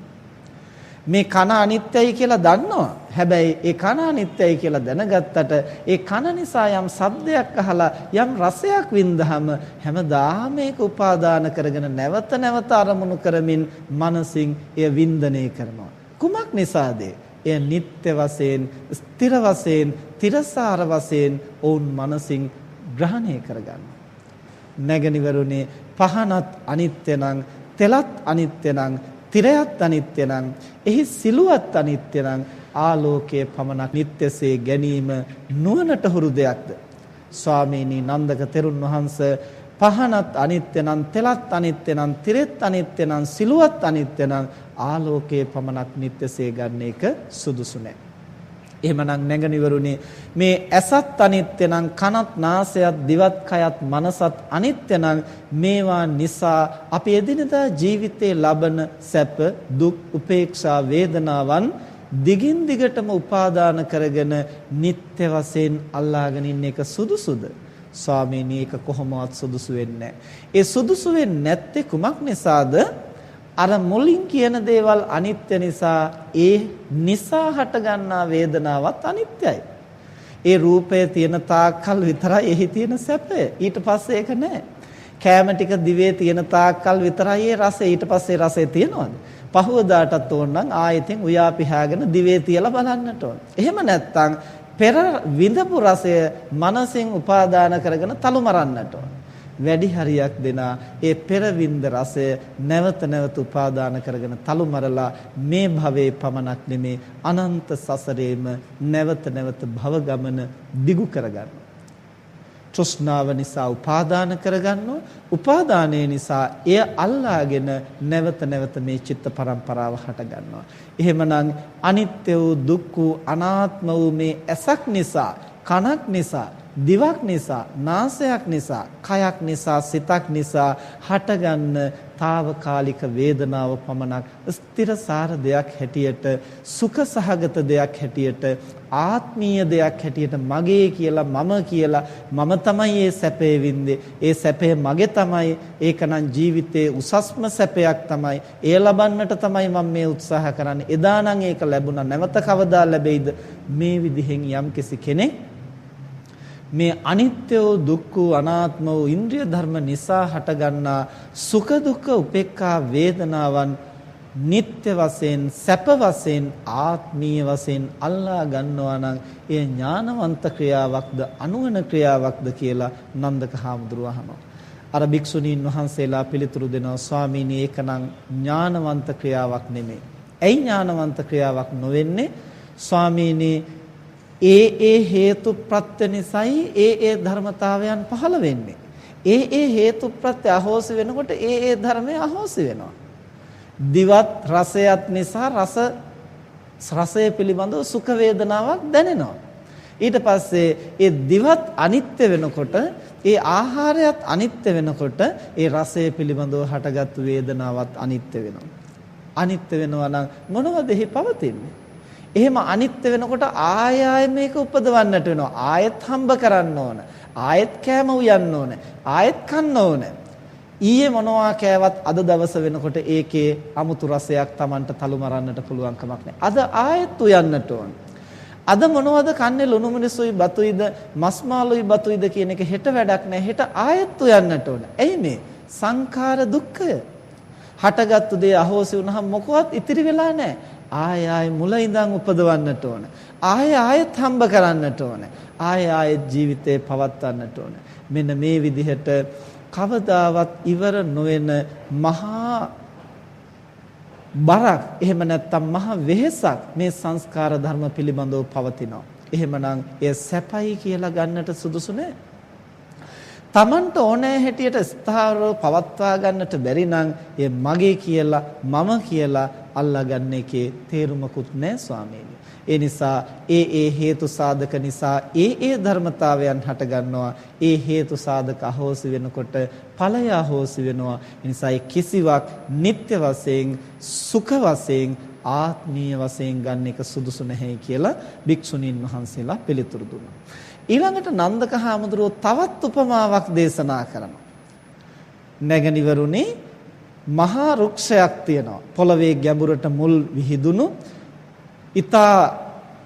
මේ කන අනිත්‍යයි කියලා දන්නවා. හැබැයි ඒ කන අනිත්‍යයි කියලා දැනගත්තට ඒ කන නිසා යම් ශබ්දයක් අහලා යම් රසයක් වින්දහම හැමදාම ඒක උපාදාන කරගෙන නැවත නැවත අරමුණු කරමින් මනසින් එය වින්දනය කරනවා. කුමක් නිසාද? එය නිත්‍ය වශයෙන්, ස්ථිර වශයෙන්, තිරසාර වශයෙන් ඔවුන් මනසින් ග්‍රහණය කරගන්නවා. නැගණිවරුනේ පහනත් අනිත්‍ය නම්, තෙලත් අනිත්‍ය නම්, තිරයත් අනිත්‍ය නම්, එහි සිලුවත් අනිත්‍ය නම් ආලෝකයේ පමණක් නිට්ටයසේ ගැනීම නුවණට හුරු දෙයක්ද? ස්වාමීනි නන්දක තෙරුන් වහන්සේ පහනත් අනිත්‍ය නම්, තෙලත් අනිත්‍ය නම්, තිරෙත් අනිත්‍ය නම්, සිලුවත් අනිත්‍ය නම් ආලෝකයේ පමණක් නිට්ටයසේ ගන්න එක සුදුසු නැහැ. එහෙමනම් නැගණිවරුනි මේ ඇසත් අනිත්‍ය නම්, කනත් නාසයත් දිවත් කයත් මනසත් අනිත්‍ය නම් මේවා නිසා අපි එදිනදා ජීවිතේ ලබන සැප දුක් උපේක්ෂා වේදනාවන් දිගින් දිගටම උපාදාන කරගෙන නිත්‍ය වශයෙන් අල්ලාගෙන ඉන්න එක සුදුසුද? ස්වාමීනි ඒක කොහොමවත් සුදුසු වෙන්නේ නැහැ. ඒ සුදුසු වෙන්නේ නැත්තේ කුමක් නිසාද? අර මුලින් කියන දේවල් අනිත්‍ය නිසා ඒ නිසා හටගන්නා වේදනාවත් අනිත්‍යයි. ඒ රූපය තියෙන තාක්කල් විතරයි එහි තියෙන සැපය. ඊට පස්සේ ඒක නැහැ. කැම ටික දිවේ තියෙන තාක්කල් විතරයි ඒ රසය. ඊට පස්සේ රසය තියනවද? පහවදාටත් ඕනනම් ආයෙත් උයා පිහාගෙන දිවේ තියලා බලන්නට ඕන. එහෙම නැත්නම් පෙර විඳපු රසය මනසෙන් උපාදාන කරගෙන තලු මරන්නට ඕන. වැඩි හරියක් දෙනා ඒ පෙරවින්ද රසය නැවත නැවත උපාදාන කරගෙන තලු මරලා මේ භවයේ පමණක් නෙමේ අනන්ත සසරේම නැවත නැවත භව ගමන දිගු කරගන්නවා. තෘෂ්ණාව නිසා උපාදාන කරගන්නවා. උපාදානයේ නිසා එය අල්ලාගෙන නැවත නැවත මේ චිත්ත පරම්පරාව හට ගන්නවා. එහෙමනම් අනිත්‍ය වූ දුක් වූ අනාත්ම වූ මේ ඇසක් නිසා, කනක් නිසා, දිවක් නිසා, නාසයක් නිසා, කයක් නිසා, සිතක් නිසා හටගන්න తాවකාලික වේදනාව පමණක් ස්ථිරසාර දෙයක් හැටියට, සුඛ සහගත දෙයක් හැටියට, ආත්මීය දෙයක් හැටියට මගේ කියලා, මම කියලා, මම තමයි මේ සැපේ වින්දේ, ඒ සැපේ මගේ තමයි, ඒකනම් ජීවිතයේ උසස්ම සැපයක් තමයි, ඒ ලබන්නට තමයි මම මේ උත්සාහ කරන්නේ, එදා නම් ඒක ලැබුණා, නැවත කවදා ලැබෙයිද? මේ විදිහෙන් යම්කිසි කෙනෙක් මේ අනිත්‍ය වූ දුක්ඛ වූ අනාත්ම වූ ඉන්ද්‍රිය ධර්ම නිසා හටගන්නා සුඛ දුක්ඛ උපේක්ඛා වේදනාවන් නිත්‍ය වශයෙන්, සැප වශයෙන්, ආත්මීය වශයෙන් අල්ලා ගන්නවා නම් ඒ ඥානවන්ත ක්‍රියාවක්ද අනුවන ක්‍රියාවක්ද කියලා නන්දක හාමුදුරුවෝ අහනවා. අර භික්ෂුණීන් වහන්සේලා පිළිතුරු දෙනවා, ස්වාමීනි ඒකනම් ඥානවන්ත ක්‍රියාවක් නෙමෙයි. ඇයි ඥානවන්ත ක්‍රියාවක් නොවෙන්නේ? ස්වාමීනි ඒ හේතු ප්‍රත්‍ය නිසායි ඒ ධර්මතාවයන් පහළ වෙන්නේ. ඒ හේතු ප්‍රත්‍ය අහෝසි වෙනකොට ඒ ධර්මය අහෝසි වෙනවා. දිවත් රසයත් නිසා රසය පිළිබඳව සුඛ වේදනාවක් දැනෙනවා. ඊට පස්සේ ඒ දිවත් අනිත්‍ය වෙනකොට, ඒ ආහාරයත් අනිත්‍ය වෙනකොට ඒ රසය පිළිබඳව හටගත් වේදනාවත් අනිත්‍ය වෙනවා. අනිත්‍ය වෙනවා නම් මොනවද එහි පවතින්නේ? එහෙම අනිත්‍ය වෙනකොට ආය මේක උපදවන්නට වෙනවා. ආයෙත් හම්බ කරන්න ඕන. ආයෙත් කෑම උයන්න ඕන. ආයෙත් කන්න ඕන. ඊයේ මොනවා කෑවත් අද දවස වෙනකොට ඒකේ අමුතු රසයක් Tamanට තලු මරන්නට පුළුවන් කමක් නැහැ. අද ආයෙත් උයන්නට ඕන. අද මොනවද කන්නේ? ලුණු මිරිසුයි බතුයිද, මස් මාළුයි බතුයිද කියන එක හෙට වැඩක් නැහැ. හෙට ආයෙත් උයන්නට ඕන. එයි මේ සංඛාර දුක්ඛය. හටගත්තු දේ අහෝසි වුණාම මොකවත් ඉතිරි වෙලා නැහැ. ආය මුල ඉඳන් උපදවන්නට ඕන. ආයෙත් හම්බ කරන්නට ඕන. ආයෙත් ජීවිතේ පවත්වන්නට ඕන. මෙන්න මේ විදිහට කවදාවත් ඉවර නොවන මහා බරක්, එහෙම නැත්නම් මහා වෙහෙසක් මේ සංස්කාර ධර්ම පිළිබඳව පවතිනවා. එහෙමනම් එය සැපයි කියලා ගන්නට සුදුසු නෑ. Tamanට ඕනෑ හැටියට ස්ථාවරව පවත්වා ගන්නට බැරි නම් ඒ මගේ කියලා, මම කියලා අල්ලාගන්න එකේ තේරුමකුත් නැහැ ස්වාමීනි. ඒ නිසා ඒ හේතු සාධක නිසා ඒ ධර්මතාවයන් හට ගන්නවා. ඒ හේතු සාධක අහෝසි වෙනකොට ඵලය අහෝසි වෙනවා. ඒ නිසා කිසිවක් නිත්‍ය වශයෙන්, සුඛ වශයෙන්, ආත්මීය වශයෙන් ගන්න එක සුදුසු නැහැ කියලා භික්ෂුණීන් වහන්සේලා පිළිතුරු දුන්නා. ඊළඟට නන්දක හාමුදුරුවෝ තවත් උපමාවක් දේශනා කරනවා. නැගණිවරුනි මහා රුක්ෂයක් තියෙනවා. පොළවේ ගැඹුරට මුල් විහිදුණු, ඊතා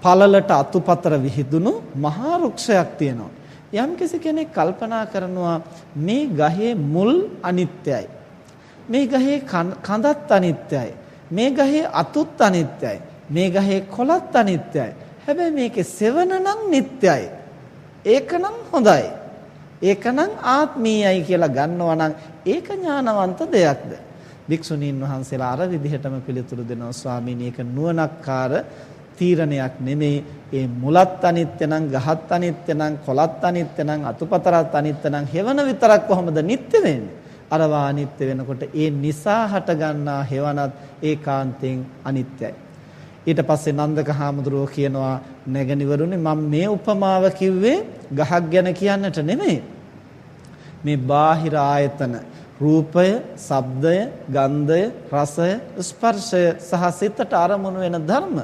පළලට අතුපතර විහිදුණු මහා රුක්ෂයක් තියෙනවා. යම්කිසි කෙනෙක් කල්පනා කරනවා මේ ගහේ මුල් අනිත්‍යයි. මේ ගහේ කඳත් අනිත්‍යයි. මේ ගහේ අතුත් අනිත්‍යයි. මේ ගහේ කොළත් අනිත්‍යයි. හැබැයි මේකේ සෙවණ නම් නිට්ටයයි. ඒකනම් හොඳයි. ඒකනම් ආත්මීයයි කියලා ගන්නවා නම් ඒක ඥානවන්ත දෙයක්ද? භික්ෂුණීන් වහන්සේලා අර විදිහටම පිළිතුරු දෙනවා, ස්වාමීනි ඒක නුවණක්කාර තීරණයක් නෙමෙයි. ඒ මුලත් අනිත්‍ය නම්, ගහත් අනිත්‍ය නම්, කොළත් අනිත්‍ය නම්, අතුපතරත් අනිත්‍ය නම් හෙවන විතරක් කොහොමද නිට්ටය වෙන්නේ? අරවා අනිත්‍ය වෙනකොට ඒ නිසා හටගන්නා හෙවණත් ඒකාන්තයෙන් අනිත්‍යයි. ඊට පස්සේ නන්දක හාමුදුරුවෝ කියනවා නැගණිවරුනි මම මේ උපමාව කිව්වේ ගහක් ගැන කියන්නට නෙමෙයි. මේ බාහිර ආයතන රූපය, ශබ්දය, ගන්ධය, රසය, ස්පර්ශය සහ සිතට අරමුණු වෙන ධර්ම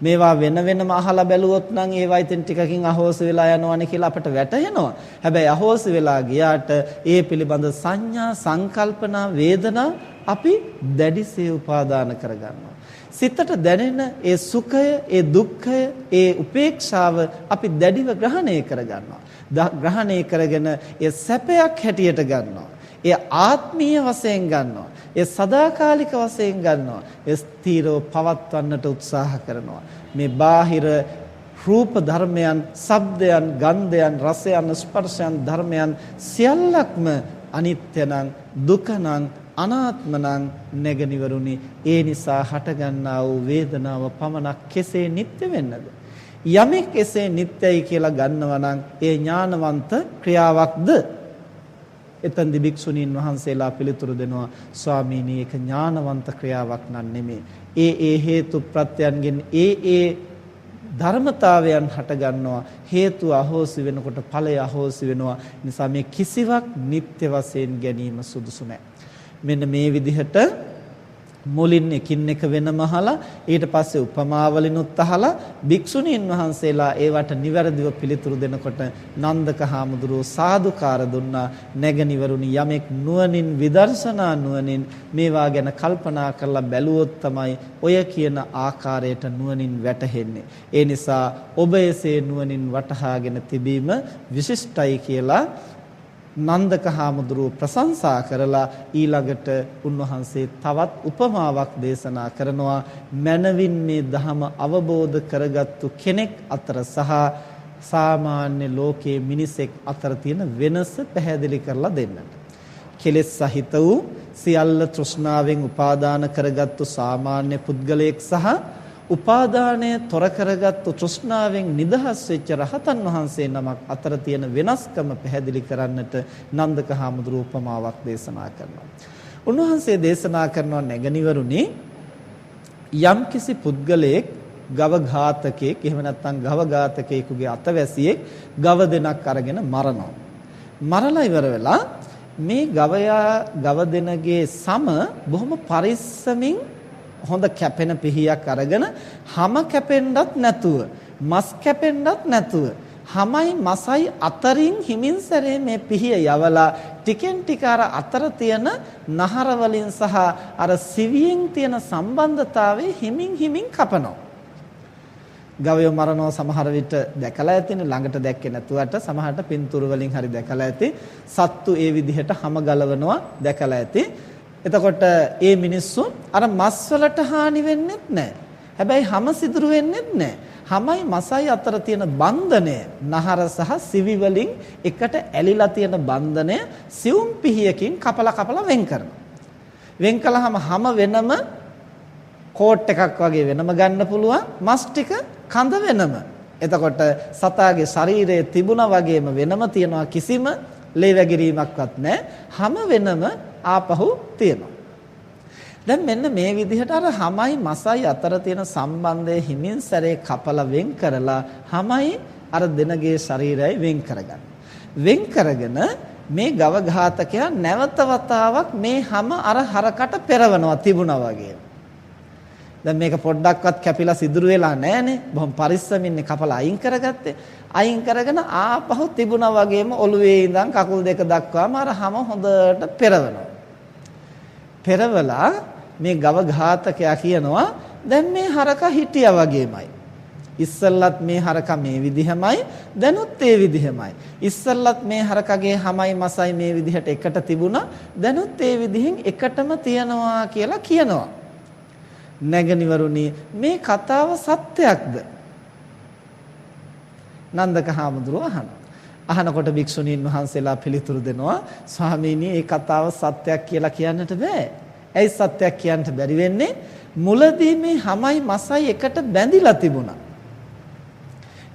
මේවා වෙන වෙනම අහලා බැලුවොත් නම් ඒවා ඉතින් ටිකකින් අහෝසි වෙලා යනවනේ කියලා අපට වැටහෙනවා. හැබැයි අහෝසි වෙලා ගියාට ඒ පිළිබඳ සංඥා, සංකල්පනා, වේදනා අපි දැඩිසේ උපාදාන කරගන්නවා. සිතට දැනෙන ඒ සුඛය, ඒ දුක්ඛය, ඒ උපේක්ෂාව අපි දැඩිව ග්‍රහණය කරගන්නවා. ග්‍රහණය කරගෙන ඒ සැපයක් හැටියට ගන්නවා. ඒ ආත්මීය වශයෙන් ගන්නවා. ඒ සදාකාලික වශයෙන් ගන්නවා. ඒ ස්ථීරව පවත්වන්නට උත්සාහ කරනවා. මේ බාහිර රූප ධර්මයන්, ශබ්දයන්, ගන්ධයන්, රසයන්, ස්පර්ශයන් ධර්මයන් සියල්ලක්ම අනිත්‍ය නම්, දුක නම්, අනාත්ම නම් නැගණිවරුනි ඒ නිසා හටගන්නා වූ වේදනාව පමණක් කෙසේ නිට්ටය වෙන්නද? යමෙක් එසේ නිට්ටයයි කියලා ගන්නවා නම් ඒ ඥානවන්ත ක්‍රියාවක්ද? එතෙන්දී භික්ෂුණීන් වහන්සේලා පිළිතුරු දෙනවා ස්වාමීනි ඒක ඥානවන්ත ක්‍රියාවක් නන් නෙමෙයි. ඒ හේතු ප්‍රත්‍යයන්ගෙන් ඒ ධර්මතාවයන් හට ගන්නවා. හේතු අහෝසි වෙනකොට ඵලය අහෝසි වෙනවා. නිසා මේ කිසිවක් නිට්ටය වශයෙන් ගැනීම සුදුසු නැහැ. මෙන්න මේ විදිහට මුලින් එකින් එක වෙනම අහලා ඊට පස්සේ උපමාවලිනුත් අහලා භික්ෂුණීන් වහන්සේලා ඒවට නිවැරදිව පිළිතුරු දෙනකොට නන්දක හාමුදුරුවෝ සාදුකාර දුන්නා. නැගණිවරුනි යමෙක් නුවණින්, විදර්ශනා නුවණින් මේවා ගැන කල්පනා කරලා බැලුවොත් තමයි ඔය කියන ආකාරයට නුවණින් වැටහෙන්නේ. ඒ නිසා ඔබ එසේ නුවණින් වටහාගෙන තිබීම විශිෂ්ටයි කියලා නන්දක හාමුදුරුව ප්‍රශංසා කරලා ඊළඟට උන්වහන්සේ තවත් උපමාවක් දේශනා කරනවා. මනවින් මේ ධහම අවබෝධ කරගත්තු කෙනෙක් අතර සහ සාමාන්‍ය ලෝකයේ මිනිසෙක් අතර තියෙන වෙනස පැහැදිලි කරලා දෙන්නට. කෙලෙස් සහිත වූ සියල්ල තෘෂ්ණාවෙන් උපාදාන කරගත්තු සාමාන්‍ය පුද්ගලයෙක් සහ උපාදානය තොර කරගත්තු තෘෂ්ණාවෙන් නිදහස් වෙච්ච රහතන් වහන්සේ නමක් අතර තියෙන වෙනස්කම පැහැදිලි කරන්නට නන්දක හාමුදුරුවෝ උපමාවක් දේශනා කරනවා. උන්වහන්සේ දේශනා කරනවා නැගණිවරුනි යම්කිසි පුද්ගලයෙක් ගව ඝාතකයෙක් එහෙම නැත්නම් ගව ඝාතකයෙකුගේ අතවැසියෙක් ගව දෙනක් අරගෙන මරනවා. මරලා ඉවර වෙලා මේ ගව දෙනගේ සම බොහොම පරිස්සමින් හොඳ කැපෙන පිහියක් අරගෙන හැම කැපෙන්නත් නැතුව, මස් කැපෙන්නත් නැතුව, හැමයි මසයි අතරින් හිමින් සැරේ මේ පිහිය යවලා ටිකෙන් ටික අර අතර තියෙන නහර වලින් සහ අර සිවියෙන් තියෙන සම්බන්ධතාවයේ හිමින් කපනවා. ගවය මරනවා සමහර විට දැකලා ඇතිනේ, ළඟට දැක්කේ නැතුවට සමහරට පින්තූර වලින් හරි දැකලා ඇති. සත්තු ඒ විදිහට හැම ගලවනවා දැකලා ඇති. එතකොට ඒ මිනිස්සු අර මස් වලට හානි වෙන්නේත් නැහැ. හැබැයි හැම සිදුරු වෙන්නේත් නැහැ. හැමයි මසයි අතර තියෙන බන්ධනය නහර සහ සිවි වලින් එකට ඇලිලා තියෙන බන්ධනය සියුම් පිහියකින් කපලා වෙන් කරනවා. වෙන් කළාම හැම වෙනම කෝට් එකක් වගේ වෙනම ගන්න පුළුවන්, මස් ටික කඳ වෙනම. එතකොට සතාගේ ශරීරයේ තිබුණා වගේම වෙනම තියනවා, කිසිම ලේ වැගිරීමක්වත් නැහැ. හැම වෙනම ආපහු තියෙනවා. දැන් මෙන්න මේ විදිහට අර හැමයි මසයි අතර තියෙන සම්බන්ධය හිමින් සැරේ කපලා වෙන් කරලා හැමයි අර දෙනගේ ශරීරයයි වෙන් කරගන්න. වෙන් කරගෙන මේ ගව ඝාතකයා නැවත වතාවක් මේ හැම අර හරකට පෙරවනවා තිබුණා වගේ. දැන් මේක පොඩ්ඩක්වත් කැපිලා සිදුරු වෙලා නැහනේ. බොහොම පරිස්සමින් කපලා අයින් කරගත්තේ. අයින් කරගෙන ආපහු තිබුණා වගේම ඔළුවේ ඉඳන් කකුල් දෙක දක්වාම අර හැම හොඳට පෙරවනවා. පෙරවලා මේ ගව ඝාතකයා කියනවා දැන් මේ හරකා හිටියා වගේමයි. ඉස්සල්ලත් මේ හරකා මේ විදිහමයි, දැනුත් ඒ විදිහමයි. ඉස්සල්ලත් මේ හරකගේ හැමයි මසයි මේ විදිහට එකට තිබුණා, දැනුත් ඒ විදිහෙන් එකටම තියනවා කියලා කියනවා. නැගණිවරුනි මේ කතාව සත්‍යයක්ද? නන්දක හාමුදුරුවෝ අහනකොට භික්ෂුණීන් වහන්සේලා පිළිතුරු දෙනවා ස්වාමීනි මේ කතාව සත්‍යයක් කියලා කියන්නට බෑ. ඇයි සත්‍යයක් කියන්නට බැරි වෙන්නේ? මුලදී මේ හැමයි මසයි එකට බැඳිලා තිබුණා.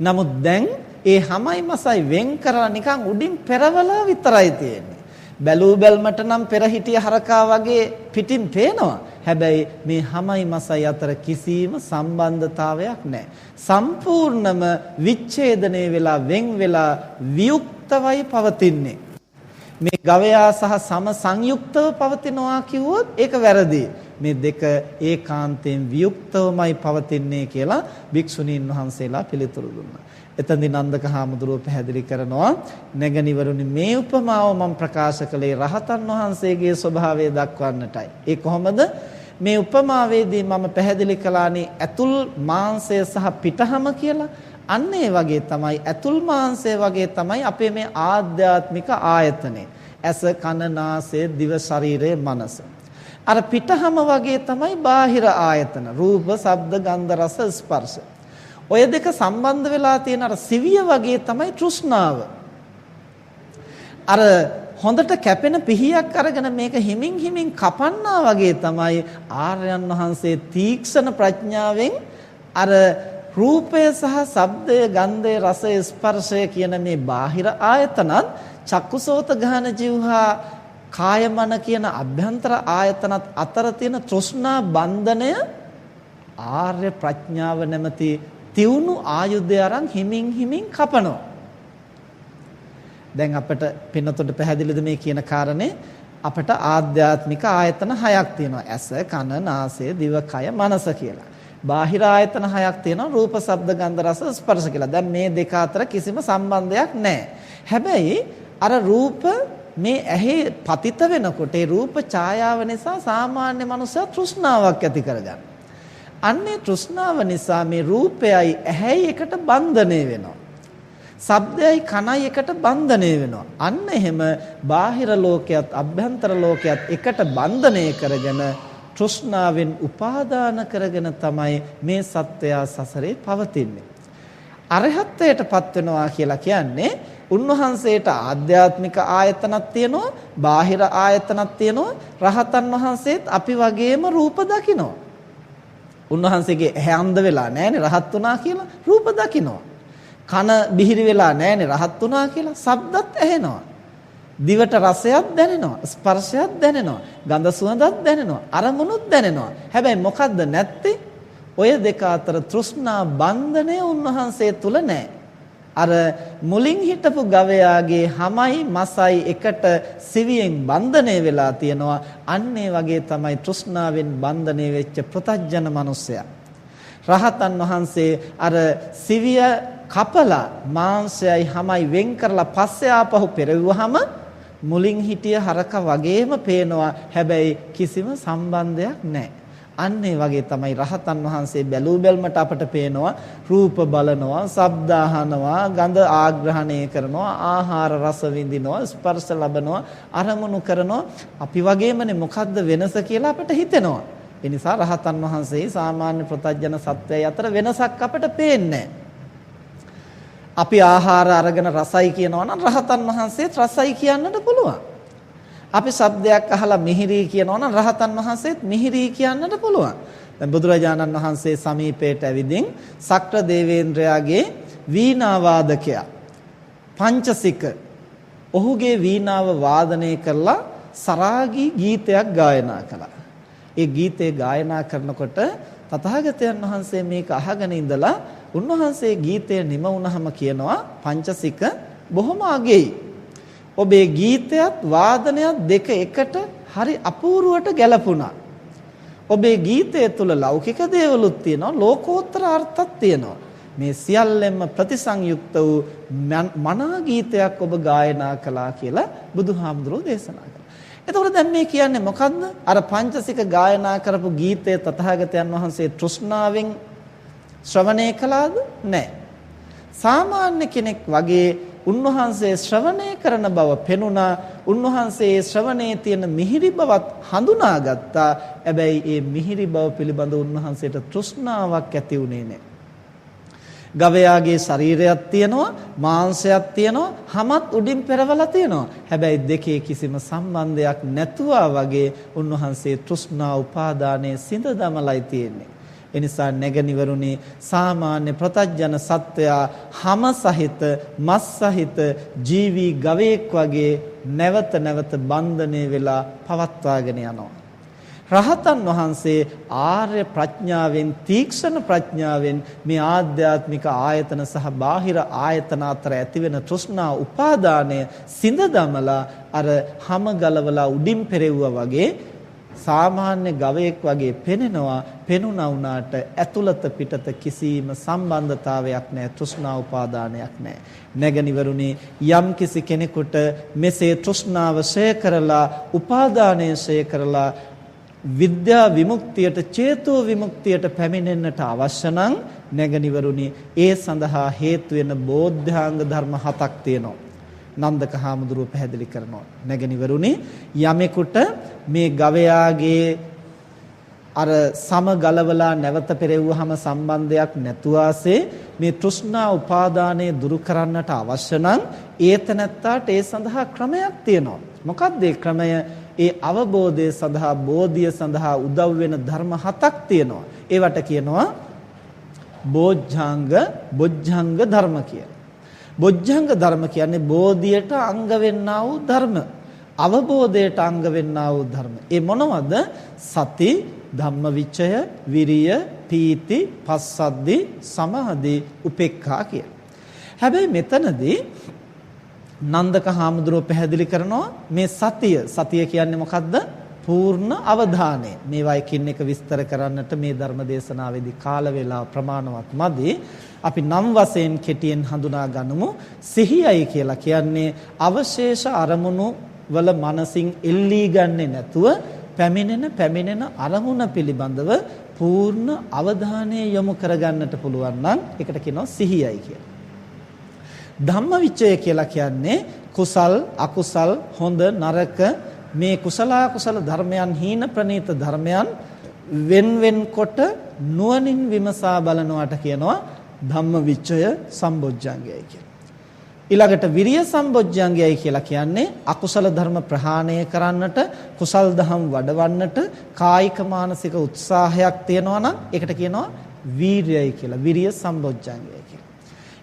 නමුත් දැන් ඒ හැමයි මසයි වෙන් කරලා නිකන් උඩින් පෙරවලා විතරයි තියෙන්නේ. බැලූ බැල්මට නම් පෙර හිටිය හරකා වගේ පිටින් පේනවා. හැබැයි මේ හැමයි මසයි අතර කිසිම සම්බන්ධතාවයක් නැහැ. සම්පූර්ණම විච්ඡේදනය වෙලා වෙන් වෙලා වියුක්තවයි පවතින්නේ. මේ ගවයා සහ සම සංයුක්තව පවතිනවා කිව්වොත් ඒක වැරදි. මේ දෙක ඒකාන්තයෙන් වියුක්තවමයි පවතින්නේ කියලා භික්ෂුණීන් වහන්සේලා පිළිතුරු දුන්නා. එතෙන්දී නන්දක හාමුදුරුවෝ පැහැදිලි කරනවා නැගණිවරුනි මේ උපමාව මම ප්‍රකාශ කළේ රහතන් වහන්සේගේ ස්වභාවය දක්වන්නටයි. ඒ කොහොමද? මේ උපමාවේදී මම පැහැදිලි කළානේ ඇතුල් මාංශය සහ පිටහම කියලා. අන්න ඒ වගේ තමයි ඇතුල් මාංශය වගේ තමයි අපේ මේ ආධ්‍යාත්මික ආයතනේ. ඇස, කන, නාසය, දිව, ශරීරය, මනස. අර පිටහම වගේ තමයි බාහිර ආයතන. රූප, ශබ්ද, ගන්ධ, රස, ස්පර්ශ. ඔය දෙක සම්බන්ධ වෙලා තියෙන අර සිවිය වගේ තමයි තෘෂ්ණාව. අර හොඳට කැපෙන පිහියක් අරගෙන මේක හිමින් හිමින් කපන්නා වගේ තමයි ආර්යයන් වහන්සේ තීක්ෂණ ප්‍රඥාවෙන් අර රූපය සහ ශබ්දය, ගන්ධය, රසය, ස්පර්ශය කියන මේ බාහිර ආයතනත් චක්කුසෝත ගහන જીවහා කාය මන කියන අභ්‍යන්තර ආයතනත් අතර තියෙන තෘෂ්ණා බන්ධනය ආර්ය ප්‍රඥාව නැමැති තියුණු ආයුධය අරන් හිමින් හිමින් කපනවා. දැන් අපිට පින්නතොට පැහැදිලිද මේ කියන කාරණේ? අපිට ආධ්‍යාත්මික ආයතන 6ක් තියෙනවා. ඇස, කන, නාසය, දිව, කය, මනස කියලා. බාහිර ආයතන 6ක් තියෙනවා. රූප, ශබ්ද, ගන්ධ, රස, ස්පර්ශ කියලා. දැන් මේ දෙක අතර කිසිම සම්බන්ධයක් නැහැ. හැබැයි අර රූප මේ ඇහි පතිත වෙනකොට ඒ රූප ඡායාව නිසා සාමාන්‍ය මනුස්සයා තෘෂ්ණාවක් ඇති කරගන්නවා. අන්නේ තෘෂ්ණාව නිසා මේ රූපයයි ඇහැයි එකට බන්ධනය වෙනවා. ශබ්දයයි කනයි එකට බන්ධනය වෙනවා. අන්න එහෙම බාහිර ලෝකයක් අභ්‍යන්තර ලෝකයක් එකට බන්ධනය කරගෙන තෘෂ්ණාවෙන් උපාදාන කරගෙන තමයි මේ සත්වයා සසරේ පවතින්නේ. අරහත්ත්වයටපත් වෙනවා කියලා කියන්නේ උන්වහන්සේට ආධ්‍යාත්මික ආයතනක් තියෙනවා, බාහිර ආයතනක් තියෙනවා. රහතන් වහන්සේත් අපි වගේම රූප දකිනවා. උන්වහන්සේගේ ඇහැ අන්ධ වෙලා නැහැනේ රහත් වුණා කියලා රූප දකිනවා. කන බිහිරි වෙලා නැහැනේ රහත් වුණා කියලා ශබ්දත් ඇහෙනවා. දිවට රසයක් දැනෙනවා, ස්පර්ශයක් දැනෙනවා, ගඳ සුවඳක් දැනෙනවා, අරමුණුත් දැනෙනවා. හැබැයි මොකද්ද නැත්තේ? ඔය දෙක අතර තෘෂ්ණා බන්ධනය උන්වහන්සේ තුල නැහැ. අර මුලින් හිටපු ගවයාගේ හැමයි මසයි එකට සිවියෙන් බන්ධනය වෙලා තියෙනවා. අන්න ඒ වගේ තමයි තෘෂ්ණාවෙන් බන්ධනය වෙච්ච ප්‍රතඥ මිනිසයා. රහතන් වහන්සේ අර සිවිය කපලා මාංශයයි හැමයි වෙන් කරලා පස්සේ ආපහු පෙරවුවාම මුලින් හිටිය හරක වගේම පේනවා. හැබැයි කිසිම සම්බන්ධයක් නැහැ. අන්න ඒ වගේ තමයි රහතන් වහන්සේ බැලූ බැල්මට අපට පේනවා. රූප බලනවා, ශබ්ද අහනවා, ගඳ ආග්‍රහණය කරනවා, ආහාර රස විඳිනවා, ස්පර්ශ ලබනවා, අරමුණු කරනවා. අපි වගේමනේ මොකද්ද වෙනස කියලා අපට හිතෙනවා. ඒ නිසා රහතන් වහන්සේ සාමාන්‍ය ප්‍රතඥ සත්වයන් අතර වෙනසක් අපට පේන්නේ අපි ආහාර අරගෙන රසයි කියනවා නම් රහතන් වහන්සේත් රසයි කියන්නට පුළුවන්. අපි ශබ්දයක් අහලා මිහිරි කියනවා නම් රහතන් වහන්සේත් මිහිරි කියන්නට පුළුවන්. දැන් බුදුරජාණන් වහන්සේ සමීපයට ඇවිදින් සක්‍ර දේවේන්ද්‍රයාගේ වීණා වාදකයා පංචසික ඔහුගේ වීණාව වාදනය කරලා සරාගී ගීතයක් ගායනා කළා. ඒ ගීතය ගායනා කරනකොට තථාගතයන් වහන්සේ මේක අහගෙන ඉඳලා උන්වහන්සේ ගීතය නිම වුණාම කියනවා පංචසික බොහොම අගෙයි. ඔබේ ගීතයත් වාදනයත් දෙක එකට හරි අපූර්වට ගැලපුණා. ඔබේ ගීතය තුල ලෞකික දේවලුත් තියෙනවා, ලෝකෝත්තර අර්ථත් තියෙනවා. මේ සියල්ලෙන්ම ප්‍රතිසංයුක්ත වූ මනා ගීතයක් ඔබ ගායනා කළා කියලා බුදුහාමුදුරුවෝ දේශනා කළා. එතකොට දැන් මේ කියන්නේ මොකද්ද? අර පංචසික ගායනා කරපු ගීතය තථාගතයන් වහන්සේ තෘෂ්ණාවෙන් ශ්‍රවණය කළාද? නැහැ. සාමාන්‍ය කෙනෙක් වගේ උන්වහන්සේ ශ්‍රවණය කරන බව පෙනුණා. උන්වහන්සේ ශ්‍රවණයේ තියෙන මිහිරි බවත් හඳුනාගත්තා. හැබැයි මේ මිහිරි බව පිළිබඳ උන්වහන්සේට තෘෂ්ණාවක් ඇති වුණේ නැහැ. ගවයාගේ ශරීරයක් තියෙනවා, මාංශයක් තියෙනවා, හමත් උඩින් පෙරවලා තියෙනවා. හැබැයි දෙකේ කිසිම සම්බන්ධයක් නැතුවා වගේ උන්වහන්සේ තෘෂ්ණා උපාදානයේ සිඳ දමලයි තියෙන්නේ. එනිසා නැගණිවරුනි, සාමාන්‍ය ප්‍රතඥ සත්වයා හම සහිත මස් සහිත ජීවී ගවයෙක් වගේ නැවත නැවත බන්ධනය වෙලා පවත්වාගෙන යනවා. රහතන් වහන්සේ ආර්ය ප්‍රඥාවෙන්, තීක්ෂණ ප්‍රඥාවෙන් මේ ආධ්‍යාත්මික ආයතන සහ බාහිර ආයතන අතර ඇතිවෙන තෘෂ්ණා උපාදානය සිඳ දමලා අර හැම ගලවලා උඩින් පෙරෙව්වා වගේ සාමාන්‍ය ගවයෙක් වගේ පෙනෙනවා. පෙනුණා වුණාට ඇතුළත පිටත කිසිම සම්බන්ධතාවයක් නැහැ, තෘෂ්ණා උපාදානයක් නැහැ. නැගණිවරුනි, යම් කිසි කෙනෙකුට මෙසේ තෘෂ්ණාව ඡය කරලා, උපාදානය ඡය කරලා විද්‍යා විමුක්තියට, චේතෝ විමුක්තියට පැමිණෙන්නට අවශ්‍ය නම් නැගණිවරුනි, ඒ සඳහා හේතු වෙන බෝධ්‍යාංග ධර්ම 7ක් තියෙනවා. නන්දක හාමුදුරුව පැහැදිලි කරනවා. නැගණිවරුනි, යමෙකුට මේ ගවයාගේ අර සම ගලවලා නැවත පෙරෙව්වහම සම්බන්ධයක් නැතුවාසේ මේ තෘෂ්ණා උපාදානය දුරු කරන්නට අවශ්‍ය නම් ඒතනත්තාට ඒ සඳහා ක්‍රමයක් තියෙනවා. මොකක්ද ඒ ක්‍රමය? ඒ අවබෝධය සඳහා, බෝධිය සඳහා උදව් වෙන ධර්ම 7ක් තියෙනවා. ඒවට කියනවා බොජ්ජංග ධර්ම කියලා. බොජ්ජංග ධර්ම කියන්නේ බෝධියට අංග වෙන්නා වූ ධර්ම, අවබෝධයට අංග වෙන්නා වූ ධර්ම. ඒ මොනවද? සති, ධම්මවිචය, විරිය, පීති, පස්සද්ධි, සමාධි, උපේක්ඛා කියලා. හැබැයි මෙතනදී නන්දක හාමුදුරුවෝ පැහැදිලි කරනවා මේ සතිය කියන්නේ මොකද්ද? පූර්ණ අවධානය. මේවා එකින් එක විස්තර කරන්නට මේ ධර්ම දේශනාවේදී කාල වේලාව ප්‍රමාණවත් මදි. අපි නම් වශයෙන් කෙටියෙන් හඳුනා ගනිමු. සිහියයි කියලා කියන්නේ අවශේෂ අරමුණු වල මනසින් එල්ලී ගන්නේ නැතුව පැමිණෙන අරමුණ පිළිබඳව පූර්ණ අවධානය යොමු කරගන්නට පුළුවන් නම් ඒකට කියනවා සිහියයි කියලා. ධම්මවිචය කියලා කියන්නේ කුසල් අකුසල් හොඳ නරක මේ කුසල අකුසල ධර්මයන්, හීන ප්‍රනීත ධර්මයන් වෙන් කොට නුවණින් විමසා බලනවාට කියනවා ධම්මවිචය සම්බොජ්ජංගයයි කියලා. ඊළඟට විරිය සම්බොජ්ජංගයයි කියලා කියන්නේ අකුසල ධර්ම ප්‍රහාණය කරන්නට, කුසල් දහම් වඩවන්නට කායික මානසික උත්සාහයක් තියෙනවා නම් ඒකට කියනවා වීරියයි කියලා. විරිය සම්බොජ්ජංගයයි කියලා.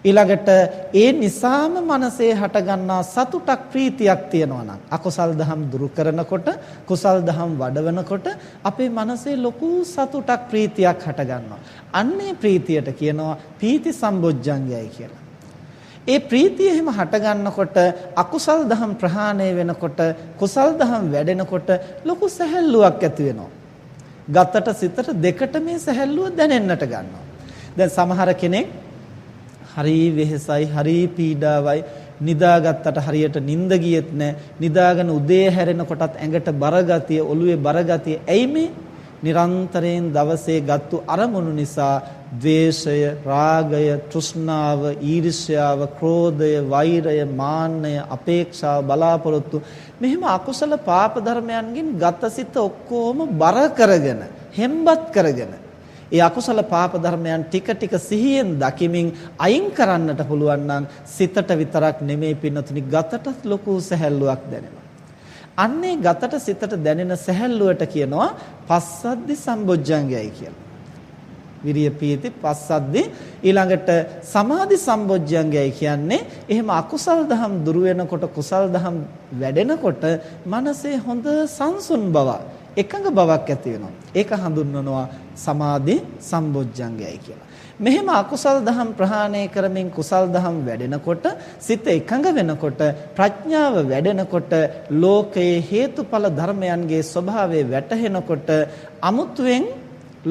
ඊළඟට ඒ නිසාම මනසේ හටගන්නා සතුටක්, ප්‍රීතියක් තියෙනවා නම්, අකුසල් දහම් දුරු කරනකොට, කුසල් දහම් වඩවනකොට අපේ මනසේ ලොකු සතුටක්, ප්‍රීතියක් හටගන්නවා. අන්නේ ප්‍රීතියට කියනවා පීති සම්බොජ්ජංගයයි කියලා. ඒ ප්‍රීතිය එහෙම හටගන්නකොට, අකුසල් දහම් ප්‍රහාණය වෙනකොට, කුසල් දහම් වැඩෙනකොට ලොකු සැහැල්ලුවක් ඇති වෙනවා. ගතට සිතට දෙකට මේ සැහැල්ලුව දැනෙන්නට ගන්නවා. දැන් සමහර කෙනෙක් හරි වෙහෙසයි, හරි පීඩාවයි, නිදාගත්තට හරියට නිින්ද ගියෙත් නැහැ, නිදාගෙන උදේ හැරෙනකොටත් ඇඟට බරගතිය, ඔළුවේ බරගතිය. ඇයි මේ? නිරන්තරයෙන් දවසේ ගත්තු අරමුණු නිසා ද්වේෂය, රාගය, තෘෂ්ණාව, ඊර්ෂ්‍යාව, ක්‍රෝධය, වෛරය, මාන්නය, අපේක්ෂාව, බලාපොරොත්තු මෙහිම අකුසල පාප ධර්මයන්ගෙන් ගතසිත ඔක්කොම බර කරගෙන, හෙම්බත් කරගෙන ඒ අකුසල පාප ධර්මයන් ටික ටික සිහියෙන් දකිමින් අයින් කරන්නට පුළුවන් නම් සිතට විතරක් නෙමෙයි පින්නතුනි, ගතටත් ලොකු සැහැල්ලුවක් දැනෙනවා. අන්නේ ගතට සිතට දැනෙන සැහැල්ලුවට කියනවා පස්සද්ධි සම්බොජ්ජංගයයි කියලා. විරිය පීති පස්සද්ධි. ඊළඟට සමාධි සම්බොජ්ජංගයයි කියන්නේ එහෙම අකුසල් දහම් දුරු වෙනකොට, කුසල් දහම් වැඩෙනකොට මනසේ හොඳ සංසුන් බව, එකඟ බවක් ඇති වෙනවා. ඒක හඳුන්වනවා සමාධි සම්බොජ්ජංගයයි කියලා. මෙහෙම අකුසල් දහම් ප්‍රහාණය කරමින් කුසල් දහම් වැඩෙනකොට, සිත එකඟ වෙනකොට, ප්‍රඥාව වැඩෙනකොට, ලෝකයේ හේතුඵල ධර්මයන්ගේ ස්වභාවය වැටහෙනකොට අමුතුවෙන්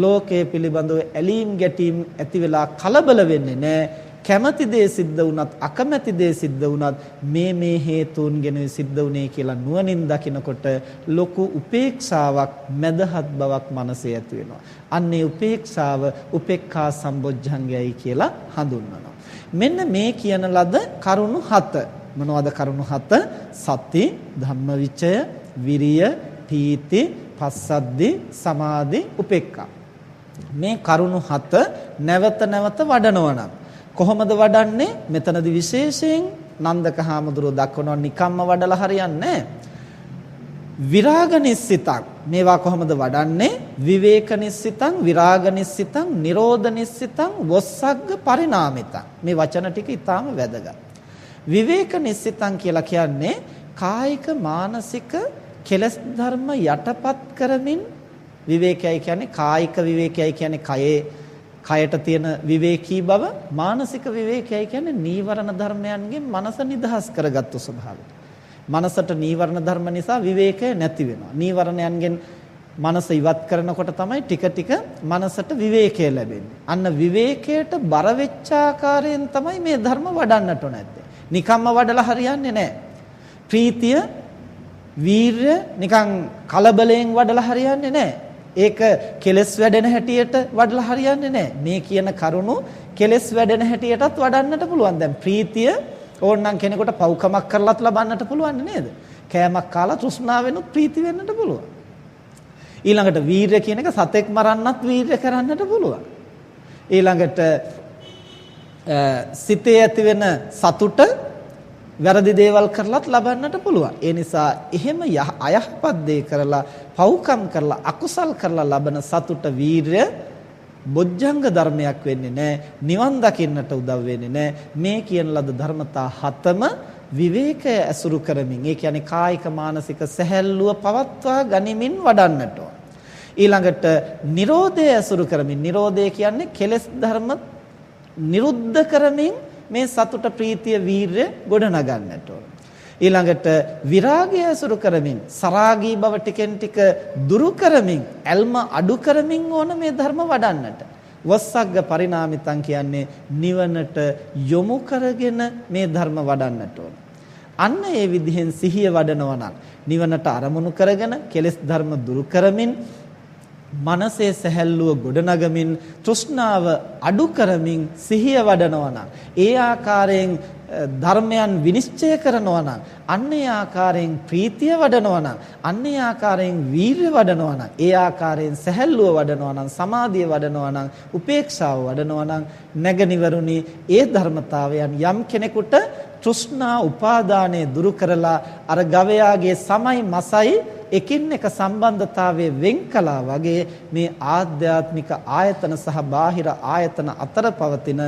ලෝකයේ පිළිබඳව ඇලීම් ගැටීම් ඇති වෙලා කලබල වෙන්නේ නැහැ. කැමැති දේ සිද්ධ වුණත්, අකමැති දේ සිද්ධ වුණත් මේ හේතුන්ගෙන සිද්ධ වුණේ කියලා නුවණින් දකිනකොට ලොකු උපේක්ෂාවක්, මදහත් බවක් මනසේ ඇති වෙනවා. අන්නේ උපේක්ෂාව උපේක්ඛා සම්බොජ්ජංගයයි කියලා හඳුන්වනවා. මෙන්න මේ කියන ලද කරුණු 7. මොනවද කරුණු 7? සති, ධම්මවිචය, විරිය, පීති, පස්සද්ධි, සමාධි, උපේක්ඛා. මේ කරුණු 7 නැවත නැවත වඩනවා නම් කොහොමද වඩන්නේ? මෙතනදී විශේෂයෙන් නන්දක හාමුදුරුවෝ දක්වනවා නිකම්ම වඩලා හරියන්නේ නැහැ. විරාග නිස්සිතං මේවා කොහොමද වඩන්නේ? විවේක නිස්සිතං, විරාග නිස්සිතං, නිරෝධ නිස්සිතං, වොස්සග්ග පරිණාමිතං. මේ වචන ටික ඊටාම වැදගත්. විවේක නිස්සිතං කියලා කියන්නේ කායික මානසික කෙලෙස් ධර්ම යටපත් කරමින් විවේකයයි කියන්නේ කායික විවේකයයි කියන්නේ කයට තියෙන විවේකී බව, මානසික විවේකයයි කියන්නේ නීවරණ ධර්මයන්ගෙන් මනස නිදහස් කරගත්තු ස්වභාවය. මනසට නීවරණ ධර්ම නිසා විවේකය නැති වෙනවා. නීවරණයන්ගෙන් මනස ඉවත් කරනකොට තමයි ටික ටික මනසට විවේකය ලැබෙන්නේ. අන්න විවේකයට බර වෙච්ච ආකාරයෙන් තමයි මේ ධර්ම වඩන්නට ඕනේ. නිකම්ම වඩලා හරියන්නේ නැහැ. ප්‍රීතිය, වීරය නිකන් කලබලයෙන් වඩලා හරියන්නේ නැහැ. ඒක කෙලස් වැඩෙන හැටියට වඩලා හරියන්නේ නැහැ. මේ කියන කරුණු කෙලස් වැඩෙන හැටියටත් වඩන්නට පුළුවන්. දැන් ප්‍රීතිය ඕනනම් කෙනෙකුට පව්කමක් කරලත් ලබන්නට පුළුවන් නේද? කෑමක් කාලා තෘෂ්ණාවෙනුත් ප්‍රීති වෙන්නට පුළුවන්. ඊළඟට වීරය කියන එක සතෙක් මරන්නත් වීරය කරන්නට පුළුවන්. ඊළඟට සිතේ ඇති වෙන සතුට වැරදි දේවල් කරලත් ලබන්නට පුළුවන්. ඒ නිසා එහෙම අයහපත් දේ කරලා පව්කම් කරලා අකුසල් කරලා ලබන සතුට වීරය බොජ්ජංග ධර්මයක් වෙන්නේ නැහැ. නිවන් දකින්නට උදව් වෙන්නේ නැහැ. මේ කියන ලද ධර්මතා හතම විවේකය ඇසුරු කරමින්, ඒ කියන්නේ කායික මානසික සැහැල්ලුව පවත්වා ගනිමින් වඩන්නට ඕන. ඊළඟට නිරෝධය ඇසුරු කරමින්, නිරෝධය කියන්නේ කෙලෙස් ධර්ම නිරුද්ධ කරමින් මේ සතුට ප්‍රීතිය වීරය ගොඩනගන්නට ඕන. ඊළඟට විරාගය ඇසුරු කරමින්, සරාගී බව ටිකෙන් ටික දුරු කරමින්, ඇල්ම අඩු කරමින් ඕන මේ ධර්ම වඩන්නට. වස්සග්ග පරිණාමිතං කියන්නේ නිවනට යොමු කරගෙන මේ ධර්ම වඩන්නට ඕන. අන්න ඒ විදිහෙන් සිහිය වඩනවා නම්, නිවනට අරමුණු කරගෙන කෙලෙස් ධර්ම දුරු කරමින්, මනසේ සැහැල්ලුව ගොඩනගමින්, තෘෂ්ණාව අඩු කරමින් සිහිය වඩනවා නම්, ඒ ආකාරයෙන් ධර්මයන් විනිශ්චය කරනවා නම්, අන්න ඒ ආකාරයෙන් ප්‍රීතිය වඩනවා නම්, අන්න ඒ ආකාරයෙන් වීර්ය වඩනවා නම්, ඒ ආකාරයෙන් සැහැල්ලුව වඩනවා නම්, සමාධිය වඩනවා නම්, උපේක්ෂාව වඩනවා නම්, නැගනිවරුනි ඒ ධර්මතාවයන් යම් කෙනෙකුට තෘෂ්ණා උපාදානය දුරු කරලා අර ගවයාගේ සමයි මසයි එකින් එක සම්බන්ධතාවයේ වෙන් කළා වගේ මේ ආධ්‍යාත්මික ආයතන සහ බාහිර ආයතන අතර පවතින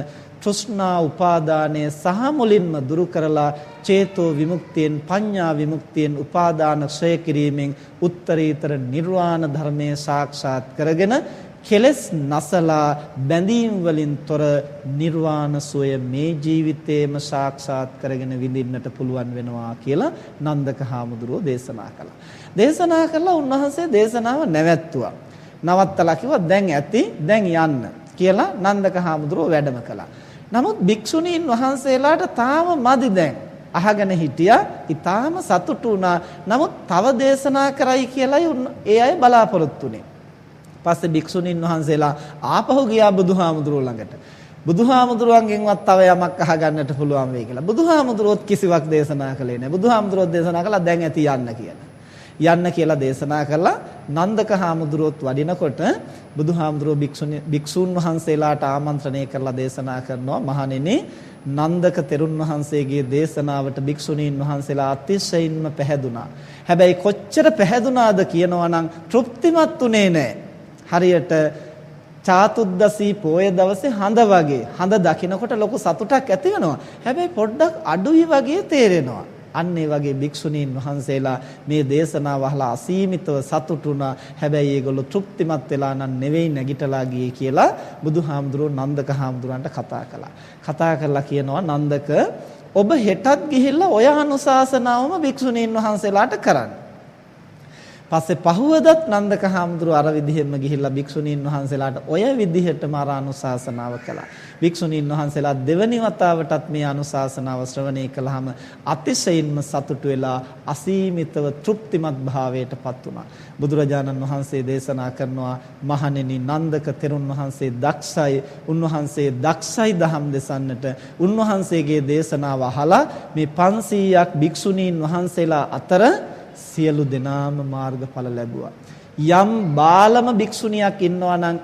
තෘෂ්ණා උපාදානය සහ මුලින්ම දුරු කරලා චේතෝ විමුක්තියෙන්, පඤ්ඤා විමුක්තියෙන් උපාදාන ක්ෂය කිරීමෙන් උත්තරීතර නිර්වාණ ධර්මයේ සාක්ෂාත් කරගෙන කෙලස් නසලා බැඳීම් වලින් තොර නිර්වාණ සෝය මේ ජීවිතේම සාක්ෂාත් කරගෙන විඳින්නට පුළුවන් වෙනවා කියලා නන්දක හාමුදුරුවෝ දේශනා කළා. දේශනා කළා උන්වහන්සේ දේශනාව නැවැත්තුවා. නවත්තලා කිව්වා දැන් ඇති දැන් යන්න කියලා නන්දක හාමුදුරුවෝ වැඩම කළා. නමුත් භික්ෂුණීන් වහන්සේලාට තාම මදි දැන්. අහගෙන හිටියා, ඊටාම සතුටු වුණා. නමුත් තව දේශනා කරයි කියලායි ඒ අය බලාපොරොත්තු වෙන්නේ. පස්සේ භික්ෂුණීන් වහන්සේලා ආපහු ගියා බුදුහාමුදුරුවෝ ළඟට. බුදුහාමුදුරුවන්ගෙන්වත් තව යමක් අහගන්නට පුළුවන් වෙයි කියලා. බුදුහාමුදුරුවෝත් කිසිවක් දේශනා කළේ නැහැ. බුදුහාමුදුරුවෝ දේශනා කළා දැන් ඇති යන්න කියලා. යන්න කියලා දේශනා කළා. නන්දක හාමුදුරුවෝත් වඩිනකොට බුදුහාමුදුරුවෝ භික්ෂුන් වහන්සේලාට ආමන්ත්‍රණය කරලා දේශනා කරනවා, මහණෙනි නන්දක තෙරුන් වහන්සේගේ දේශනාවට භික්ෂුණීන් වහන්සේලා අතිශයින්ම පැහැදුනා. හැබැයි කොච්චර පැහැදුනාද කියනවා නම් තෘප්තිමත් උනේ නැහැ. හරියට චාතුද්දසී පෝය දවසේ හඳ වගේ. හඳ දකිනකොට ලොකු සතුටක් ඇති වෙනවා. හැබැයි පොඩ්ඩක් අඩුයි වගේ තේරෙනවා. අන්න ඒ වගේ භික්ෂුණීන් වහන්සේලා මේ දේශනාව අහලා අසීමිතව සතුටු වුණා. හැබැයි ඒගොල්ලෝ තෘප්තිමත් වෙලා නම් නෙවෙයි නැගිටලා ගියේ කියලා බුදුහාමුදුරුවෝ නන්දක හාමුදුරන්ට කතා කළා. කතා කරලා කියනවා, නන්දක ඔබ හෙටත් ගිහිල්ලා ඔය අනුශාසනාවම භික්ෂුණීන් වහන්සේලාට කරන්න. පස්සේ පහුවදත් නන්දක හාමුදුරුවෝ අර විදිහෙම ගිහිල්ලා භික්ෂුණීන් වහන්සේලාට ඔය විදිහටම අර අනුශාසනාව කළා. භික්ෂුණීන් වහන්සේලා දෙවනි වතාවටත් මේ අනුශාසනාව ශ්‍රවණය කළාම අතිශයින්ම සතුටු වෙලා අසීමිතව තෘප්තිමත් භාවයටපත් වුණා. බුදුරජාණන් වහන්සේ දේශනා කරනවා, මහණෙනි නන්දක තෙරුන් වහන්සේ දක්ෂයි. උන්වහන්සේ දක්ෂයි දහම් දෙසන්නට. උන්වහන්සේගේ දේශනාව අහලා මේ 500ක් භික්ෂුණීන් වහන්සේලා අතර සියලු දෙනාම මාර්ගඵල ලැබුවා. යම් බාලම භික්ෂුණියක් ඉන්නවා නම්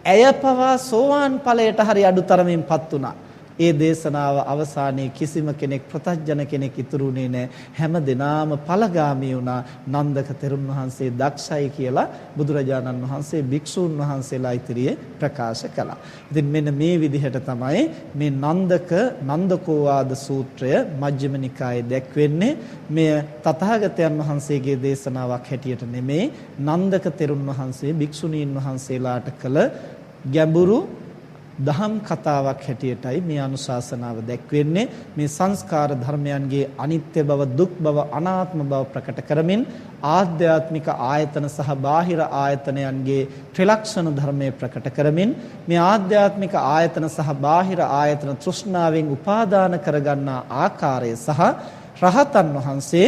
ඇය පවා සෝවාන් ඵලයට හරි අඩුතරමින්පත් වුණා. ඒ දේශනාව අවසානයේ කිසිම කෙනෙක් ප්‍රතඥ කෙනෙක් ඉතුරුනේ නැහැ. හැම දිනාම ඵලගාමී වුණා. නන්දක තෙරුන් වහන්සේ දක්ෂයි කියලා බුදුරජාණන් වහන්සේ භික්ෂූන් වහන්සේලා ඉදිරියේ ප්‍රකාශ කළා. ඉතින් මෙන්න මේ විදිහට තමයි මේ නන්දකෝවාද සූත්‍රය මජ්ක්‍ධිම නිකායේ දැක්වෙන්නේ. මෙය තථාගතයන් වහන්සේගේ දේශනාවක් හැටියට නෙමෙයි, නන්දක තෙරුන් වහන්සේ භික්ෂුණීන් වහන්සේලාට කළ ගැඹුරු දහම් කතාවක් හැටියටයි මේ අනුශාසනාව දැක්වෙන්නේ. මේ සංස්කාර ධර්මයන්ගේ අනිත්‍ය බව, දුක් බව, අනාත්ම බව ප්‍රකට කරමින් ආධ්‍යාත්මික ආයතන සහ බාහිර ආයතනයන්ගේ ත්‍රිලක්ෂණ ධර්මයේ ප්‍රකට කරමින් මේ ආධ්‍යාත්මික ආයතන සහ බාහිර ආයතන තෘෂ්ණාවෙන් උපාදාන කරගන්නා ආකාරය සහ රහතන් වහන්සේ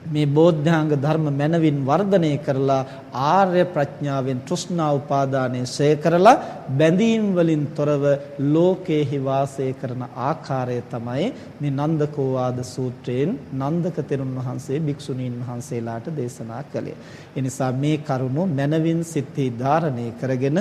මේ බෝධ්‍යාංග ධර්ම මනවින් වර්ධනය කරලා ආර්ය ප්‍රඥාවෙන් තෘෂ්ණා උපාදානය ඡය කරලා බැඳීම් වලින් තොරව ලෝකේහි වාසය කරන ආකාරය තමයි මේ නන්දකෝවාද සූත්‍රයෙන් නන්දක තෙරුන් වහන්සේ භික්ෂුණීන් වහන්සේලාට දේශනා කළේ. ඒ නිසා මේ කරුණු මනවින් සිත්හි ධාරණය කරගෙන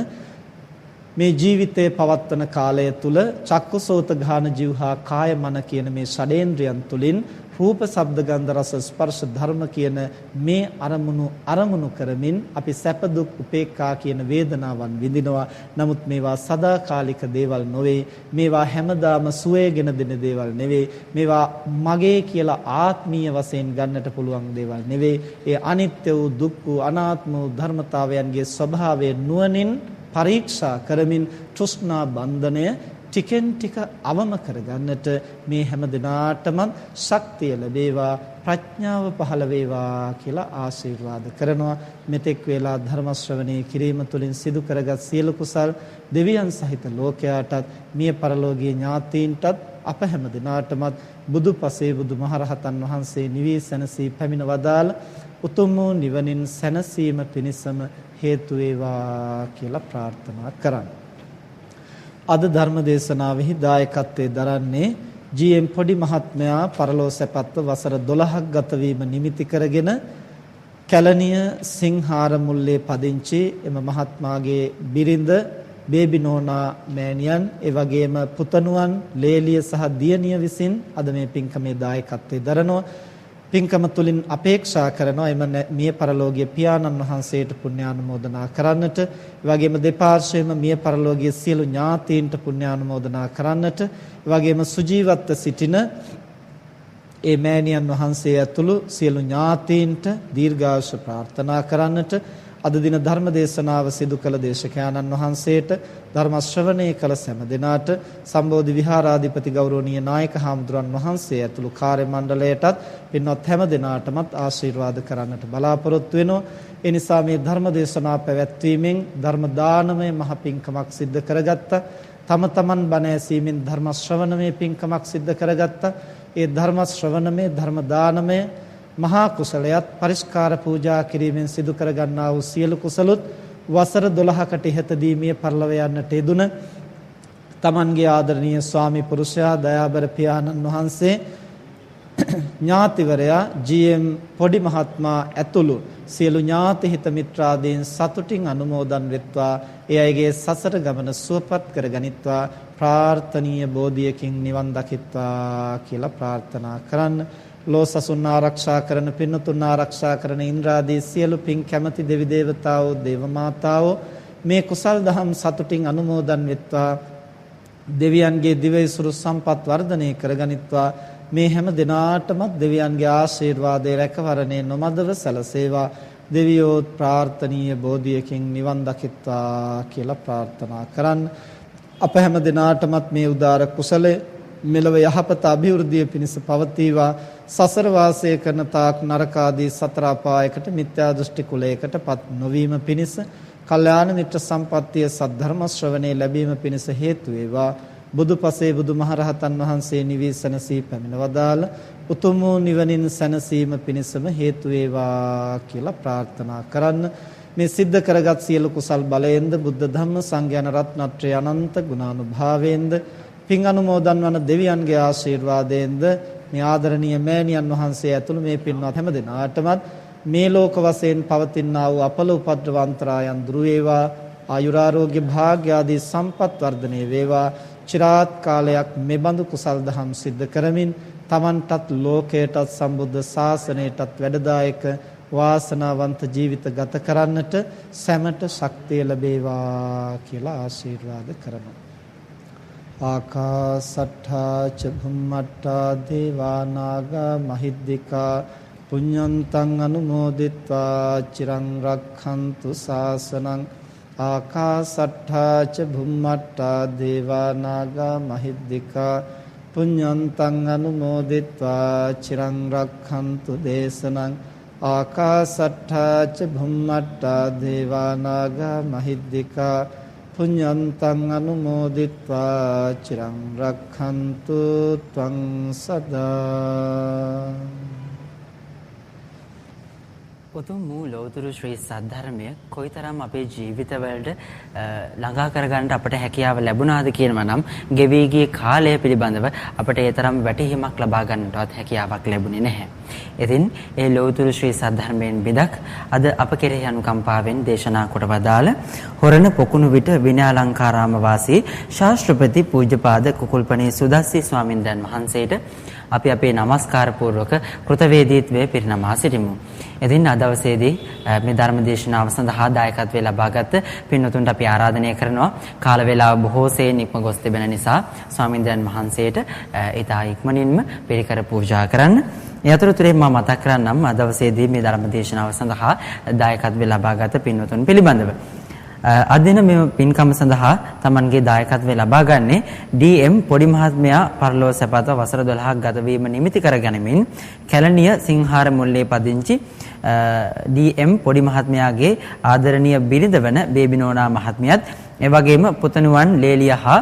මේ ජීවිතයේ පවත්වන කාලය තුල චක්කුසෝත ගාන જીවහා කාය මන කියන මේ ෂඩේන්ද්‍රයන් තුලින් රූප ශබ්ද ගන්ධ රස ස්පර්ශ ධර්ම කියන මේ අරමුණු කරමින් අපි සැප දුක් උපේක්ඛා කියන වේදනාවන් විඳිනවා. නමුත් මේවා සදාකාලික දේවල් නොවේ. මේවා හැමදාම සුවයගෙන දෙන දේවල් නෙවෙයි. මේවා මගේ කියලා ආත්මීය වශයෙන් ගන්නට පුළුවන් දේවල් නෙවෙයි. ඒ අනිත්‍ය වූ දුක් වූ අනාත්ම වූ ධර්මතාවයන්ගේ ස්වභාවය නුවණින් පරීක්ෂා කරමින් තෘෂ්ණා බන්ධනය ටිකෙන් ටික අවම කරගන්නට මේ හැම දිනාටම ශක්තිය ලැබේවා, ප්‍රඥාව පහළ වේවා කියලා ආශිර්වාද කරනවා. මෙතෙක් වේලා ධර්ම ශ්‍රවණය කිරීම තුළින් සිදු කරගත් සියලු කුසල් දෙවියන් සහිත ලෝකයාටත් මිය පරලෝකීය ඥාතීන්ටත් අප හැම දිනාටමත් බුදුපසේ බුදුමහරහතන් වහන්සේ නිවී සැනසී පැමිණ වදාළ උතුම් වූ නිවනින් සැනසීම පිණිසම හේතු වේවා කියලා ප්‍රාර්ථනා කරන්න. අද ධර්ම දේශනාවෙහි දායකත්වයේ දරන්නේ ජී.එම්. පොඩි මහත්මයා පරලෝ සැපත්ව වසර 12ක් ගත වීම නිමිති කරගෙන කැලණිය සිංහාර මුල්ලේ පදිංචි එම මහත්මාගේ බිරිඳ බේබි නෝනා මෑණියන්, ඒ වගේම පුතණුවන් ලේලිය සහ දියණිය විසින් අද මේ පින්කමේ දායකත්වයේ දරනවා. පින්කම තුලින් අපේක්ෂා කරනවා එම මිය පරලෝකීය පියාණන් වහන්සේට පුණ්‍යානුමෝදනා කරන්නට, ඒ වගේම දෙපාර්ශ්වයේම මිය පරලෝකීය සියලු ඥාතීන්ට පුණ්‍යානුමෝදනා කරන්නට, ඒ වගේම සුජීවත්ව සිටින ඒ මෑණියන් වහන්සේ ඇතුළු සියලු ඥාතීන්ට දීර්ඝායුෂ ප්‍රාර්ථනා කරන්නට, අද දින ධර්ම දේශනාව සිදු කළ දේශකයන්න් වහන්සේට, ධර්ම ශ්‍රවණය කළ සෑම දිනාට, සම්බෝධි විහාරාධිපති ගෞරවනීය නායක හාමුදුරන් වහන්සේ ඇතුළු කාර්ය මණ්ඩලයටත් පින්වත් හැම දිනාටමත් ආශිර්වාද කරන්නට බලාපොරොත්තු වෙනවා. ඒ නිසා මේ ධර්ම දේශනාව පැවැත්වීමෙන් ධර්ම දානමය මහ පින්කමක් සිද්ධ කරගත්තා. තම තමන් බණ ඇසීමෙන් ධර්ම ශ්‍රවණමය පින්කමක් සිද්ධ කරගත්තා. ඒ ධර්ම ශ්‍රවණමය ධර්ම දානමය මහා කුසලයත් පරිස්කාර පූජා කිරීමෙන් සිදු කර ගන්නා වූ සියලු කුසලොත් වසර 12කට ඉහතදී මිය පරලොව යන්නට යෙදුන තමන්ගේ ආදරණීය ස්වාමි පුරුෂයා දයාබර පියාණන් වහන්සේ ඥාතිවරයා ජී.එම්. පොඩි මහත්මයා ඇතුළු සියලු ඥාති හිත මිත්‍රාදීන් සතුටින් අනුමෝදන් වෙත්වා. ඒ අයගේ සසර ගමන සුවපත් කරගනිත්වා. ප්‍රාර්ථනීය බෝධියකින් නිවන් දකිත්වා කියලා ප්‍රාර්ථනා කරන්න. ලෝසසුන් ආරක්ෂා කරන පින්නතුන් ආරක්ෂා කරන ඉන්ද්‍රාදී සියලු පින් කැමැති දෙවි දේවතාවෝ දේව මාතාවෝ මේ කුසල් දහම් සතුටින් අනුමෝදන් වෙත්වා. දෙවියන්ගේ දිවයිසුරු සම්පත් වර්ධනය කරගනිත්වා. මේ හැම දිනාටම දෙවියන්ගේ ආශිර්වාදයේ රැකවරණය නොමදව සැලසේවා. දෙවියෝ ප්‍රාර්ථනීය බෝධියකින් නිවන් දකිත්වා කියලා ප්‍රාර්ථනා කරන්න. අප හැම දිනාටමත් මේ උදාර කුසලය මෙලව යහපත අභිවෘද්ධිය පිණිස පවතිවා. සසර වාසය කරන තාක් නරක ආදී සතර අපායකට මිත්‍යා දෘෂ්ටි කුලයකටපත් නොවීම පිණිස, කල්යාණ මිත්‍ර සම්පත්තිය සද්ධර්ම ශ්‍රවණේ ලැබීම පිණිස හේතු වේවා. බුදුපසේ බුදුමහරහතන් වහන්සේ නිවී සැනසී පැමිණ වදාළ උතුම් වූ නිවනින් සැනසීම පිණිසම හේතු වේවා කියලා ප්‍රාර්ථනා කරන්න. මේ සිද්ධ කරගත් සියලු කුසල් බලයෙන්ද බුද්ධ ධම්ම සංඝයාන රත්නත්‍රය අනන්ත ගුණානුභාවයෙන්ද පින් අනුමෝදන් වන දෙවියන්ගේ ආශිර්වාදයෙන්ද මේ ආදරණීය මෑණියන් වහන්සේ ඇතුළු මේ පින්වත් හැම දෙනාටමත් මේ ලෝක වශයෙන් පවතිනා වූ අපල උපද්‍රව අන්තරායන් දුරු වේවා. ආයුරාෝග්‍ය භාග්‍ය ආදී සම්පත් වර්ධනය වේවා. চিරාත් කාලයක් මෙබඳු කුසල් දහම් සිද්ධ කරමින් තමන්ටත් ලෝකයටත් සම්බුද්ධ ශාසනයටත් වැඩදායක වාසනාවන්ත ජීවිත ගත කරන්නට සැමට ශක්තිය ලැබේවා කියලා ආශිර්වාද කරනවා. ආකාසට්ඨා ච භුම්මට්ඨා දේවා නාග මහිද්దికා පුඤ්ඤන්තං අනුමෝදිත්වා චිරං රක්ඛන්තු ශාසනං. ආකාසට්ඨා ච භුම්මට්ඨා දේවා නාග මහිද්దికා පුඤ්ඤන්තං අනුමෝදිත්වා චිරං රක්ඛන්තු දේශනං. ආකාසට්ඨා ච භුම්මට්ඨා දේවා නාග මහිද්దికා පුඤ්ඤන්තං අනුමෝදිත්වා චිරං රක්ඛන්තු ත්වං සදා. උතුම් වූ ලෞතර ශ්‍රී සද්ධර්මය කොයිතරම් අපේ ජීවිතවලට ළඟා කරගන්න අපට හැකියාව ලැබුණාද කියනවා නම් ගෙවී ගිය කාලය පිළිබඳව අපට ඒ තරම් වැටහීමක් ලබා ගන්නටවත් හැකියාවක් ලැබුණේ නැහැ. ඉතින් ඒ ලෞතර ශ්‍රී සද්ධර්මයෙන් බිදක් අද අප කෙරෙහි අනුකම්පාවෙන් දේශනා කොට වදාළ හොරණ පොකුණු විට විනයාලංකාරාම වාසී ශාස්ත්‍රපති පූජ්‍යපාද කුකුල්පනේ සුදස්සි ස්වාමින්දයන් වහන්සේට අපි අපේ নমස්කාර පූර්වක කෘතවේදීත්වයේ පිරිනමා සිටිමු. ඉතින් අද දවසේදී මේ ධර්ම දේශනාව සඳහා දායකත්වයේ ලබාගත් පින්වතුන්ට අපි ආරාධනය කරනවා කාල වේලාව බොහෝසෙයින් ඉක්ම ගොස් තිබෙන නිසා ස්වාමින්දයන් වහන්සේට ඊතා ඉක්මනින්ම පිරිකර පූජා කරන්න. ඒ අතරතුරේ මම මතක් කරන්නම් අද දවසේදී මේ ධර්ම දේශනාව සඳහා දායකත්වයේ ලබාගත් පින්වතුන් පිළිබඳව. අදින මේ පින්කම සඳහා Tamanගේ දායකත්වය ලබා ගන්නේ DM පොඩි මහත්මයා පරලෝක සැපත වසර 12ක් ගත වීම නිමිති කරගනිමින් කැලණිය සිංහාර මුල්ලේ පදිංචි DM පොඩි මහත්මයාගේ ආදරණීය බිරිඳ වන බේබිනෝනා මහත්මියත් එවැගේම පුතණුවන් ලේලිය හා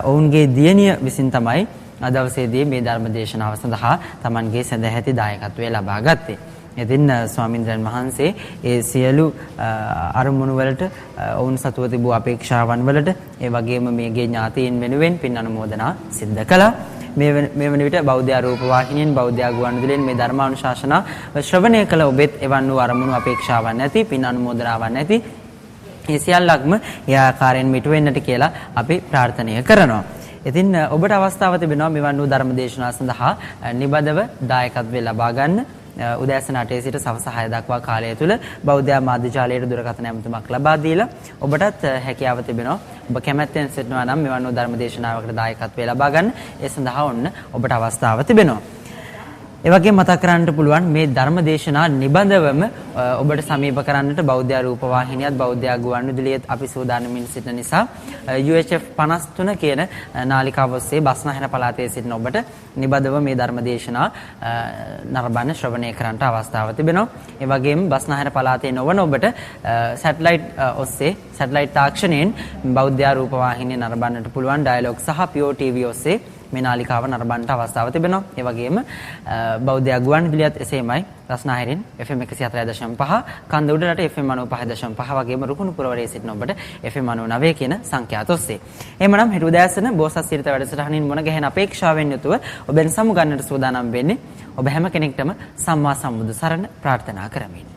ඔවුන්ගේ දියණිය විසින් තමයි අද දවසේදී මේ ධර්ම දේශනාව සඳහා Tamanගේ සදැහැති දායකත්වය ලබා ගත්තේ. ඉතින් ස්වාමීන්ද්‍රයන් වහන්සේ ඒ සියලු අරමුණු වලට ඔවුන් සතුව තිබූ අපේක්ෂාවන් වලට ඒ වගේම මේගේ ඥාතීන් වෙනුවෙන් පින් අනුමෝදනා සිද්ධ කළා. මේ වන විට බෞද්ධ රූප වාහිනියෙන් බෞද්ධ ගුවන්විදුලියෙන් මේ ධර්මානුශාසනා ශ්‍රවණය කළ ඔබෙත් එවන් වූ අරමුණු අපේක්ෂාවන් නැති පින් අනුමෝදනාවක් නැති ඒ සියල්ලක්ම ඒ ආකාරයෙන් මිට වෙන්නට කියලා අපි ප්‍රාර්ථනා කරනවා. ඉතින් ඔබට අවස්ථාව තිබෙනවා මෙවන් වූ ධර්ම දේශනාව සඳහා නිබඳව දායකත්වය ලබා ගන්න. උදෑසන 8 සිට සවස් 6 දක්වා කාලය තුල බෞද්ධ මාධ්‍යාලයට දුරකථන ඇමතුමක් ලබා දීලා ඔබටත් හැකියාව තිබෙනවා. ඔබ කැමැත්තෙන් සිටිනවා නම් මෙවන් වූ ධර්ම දේශනාවකට දායකත්වය ලබා ගන්න. ඒ සඳහා ඔන්න ඔබට අවස්ථාව තිබෙනවා. ඒ වගේම මතක් කරන්නට පුළුවන් මේ ධර්ම දේශනා නිබඳවම ඔබට සමීප කරන්නට බෞද්ධ රූප වාහිනියත් බෞද්ධ ගුවන්විදුලියත් අපි සූදානම්ින් සිටින නිසා UHF 53 කියන නාලිකාව ඔස්සේ බස්නාහිර පළාතේ සිටින ඔබට නිබඳව මේ ධර්ම දේශනා නරඹන ශ්‍රවණය කරන්නට අවස්ථාව තිබෙනවා. ඒ වගේම බස්නාහිර පළාතේ නොවන ඔබට සැටලයිට් ඔස්සේ සැටලයිට් තාක්ෂණයෙන් බෞද්ධ රූප වාහිනිය නරඹන්නට පුළුවන් ඩයලොග් සහ PO TV ඔස්සේ මේ නාලිකාව නරඹන්නට අවස්ථාව තිබෙනවා. ඒ වගේම බෞද්ධ ගුවන්විදුලියත් එසේමයි රස්නාහිරින් FM 104.5 කන්ද උඩරට FM 95.5 වගේම රුකුණු පුරවරයේ සිටින ඔබට FM 99 කියන සංඛ්‍යාත ඔස්සේ. එහෙමනම් හිට උදෑසන බෝසත් සිරිත වැඩසටහනින් මුණ ගැහෙන අපේක්ෂාවෙන් යුතුව ඔබෙන් සමු ගන්නට සූදානම් වෙන්නේ ඔබ හැම කෙනෙක්ටම සම්මා සම්බුදු සරණ ප්‍රාර්ථනා කරමින්.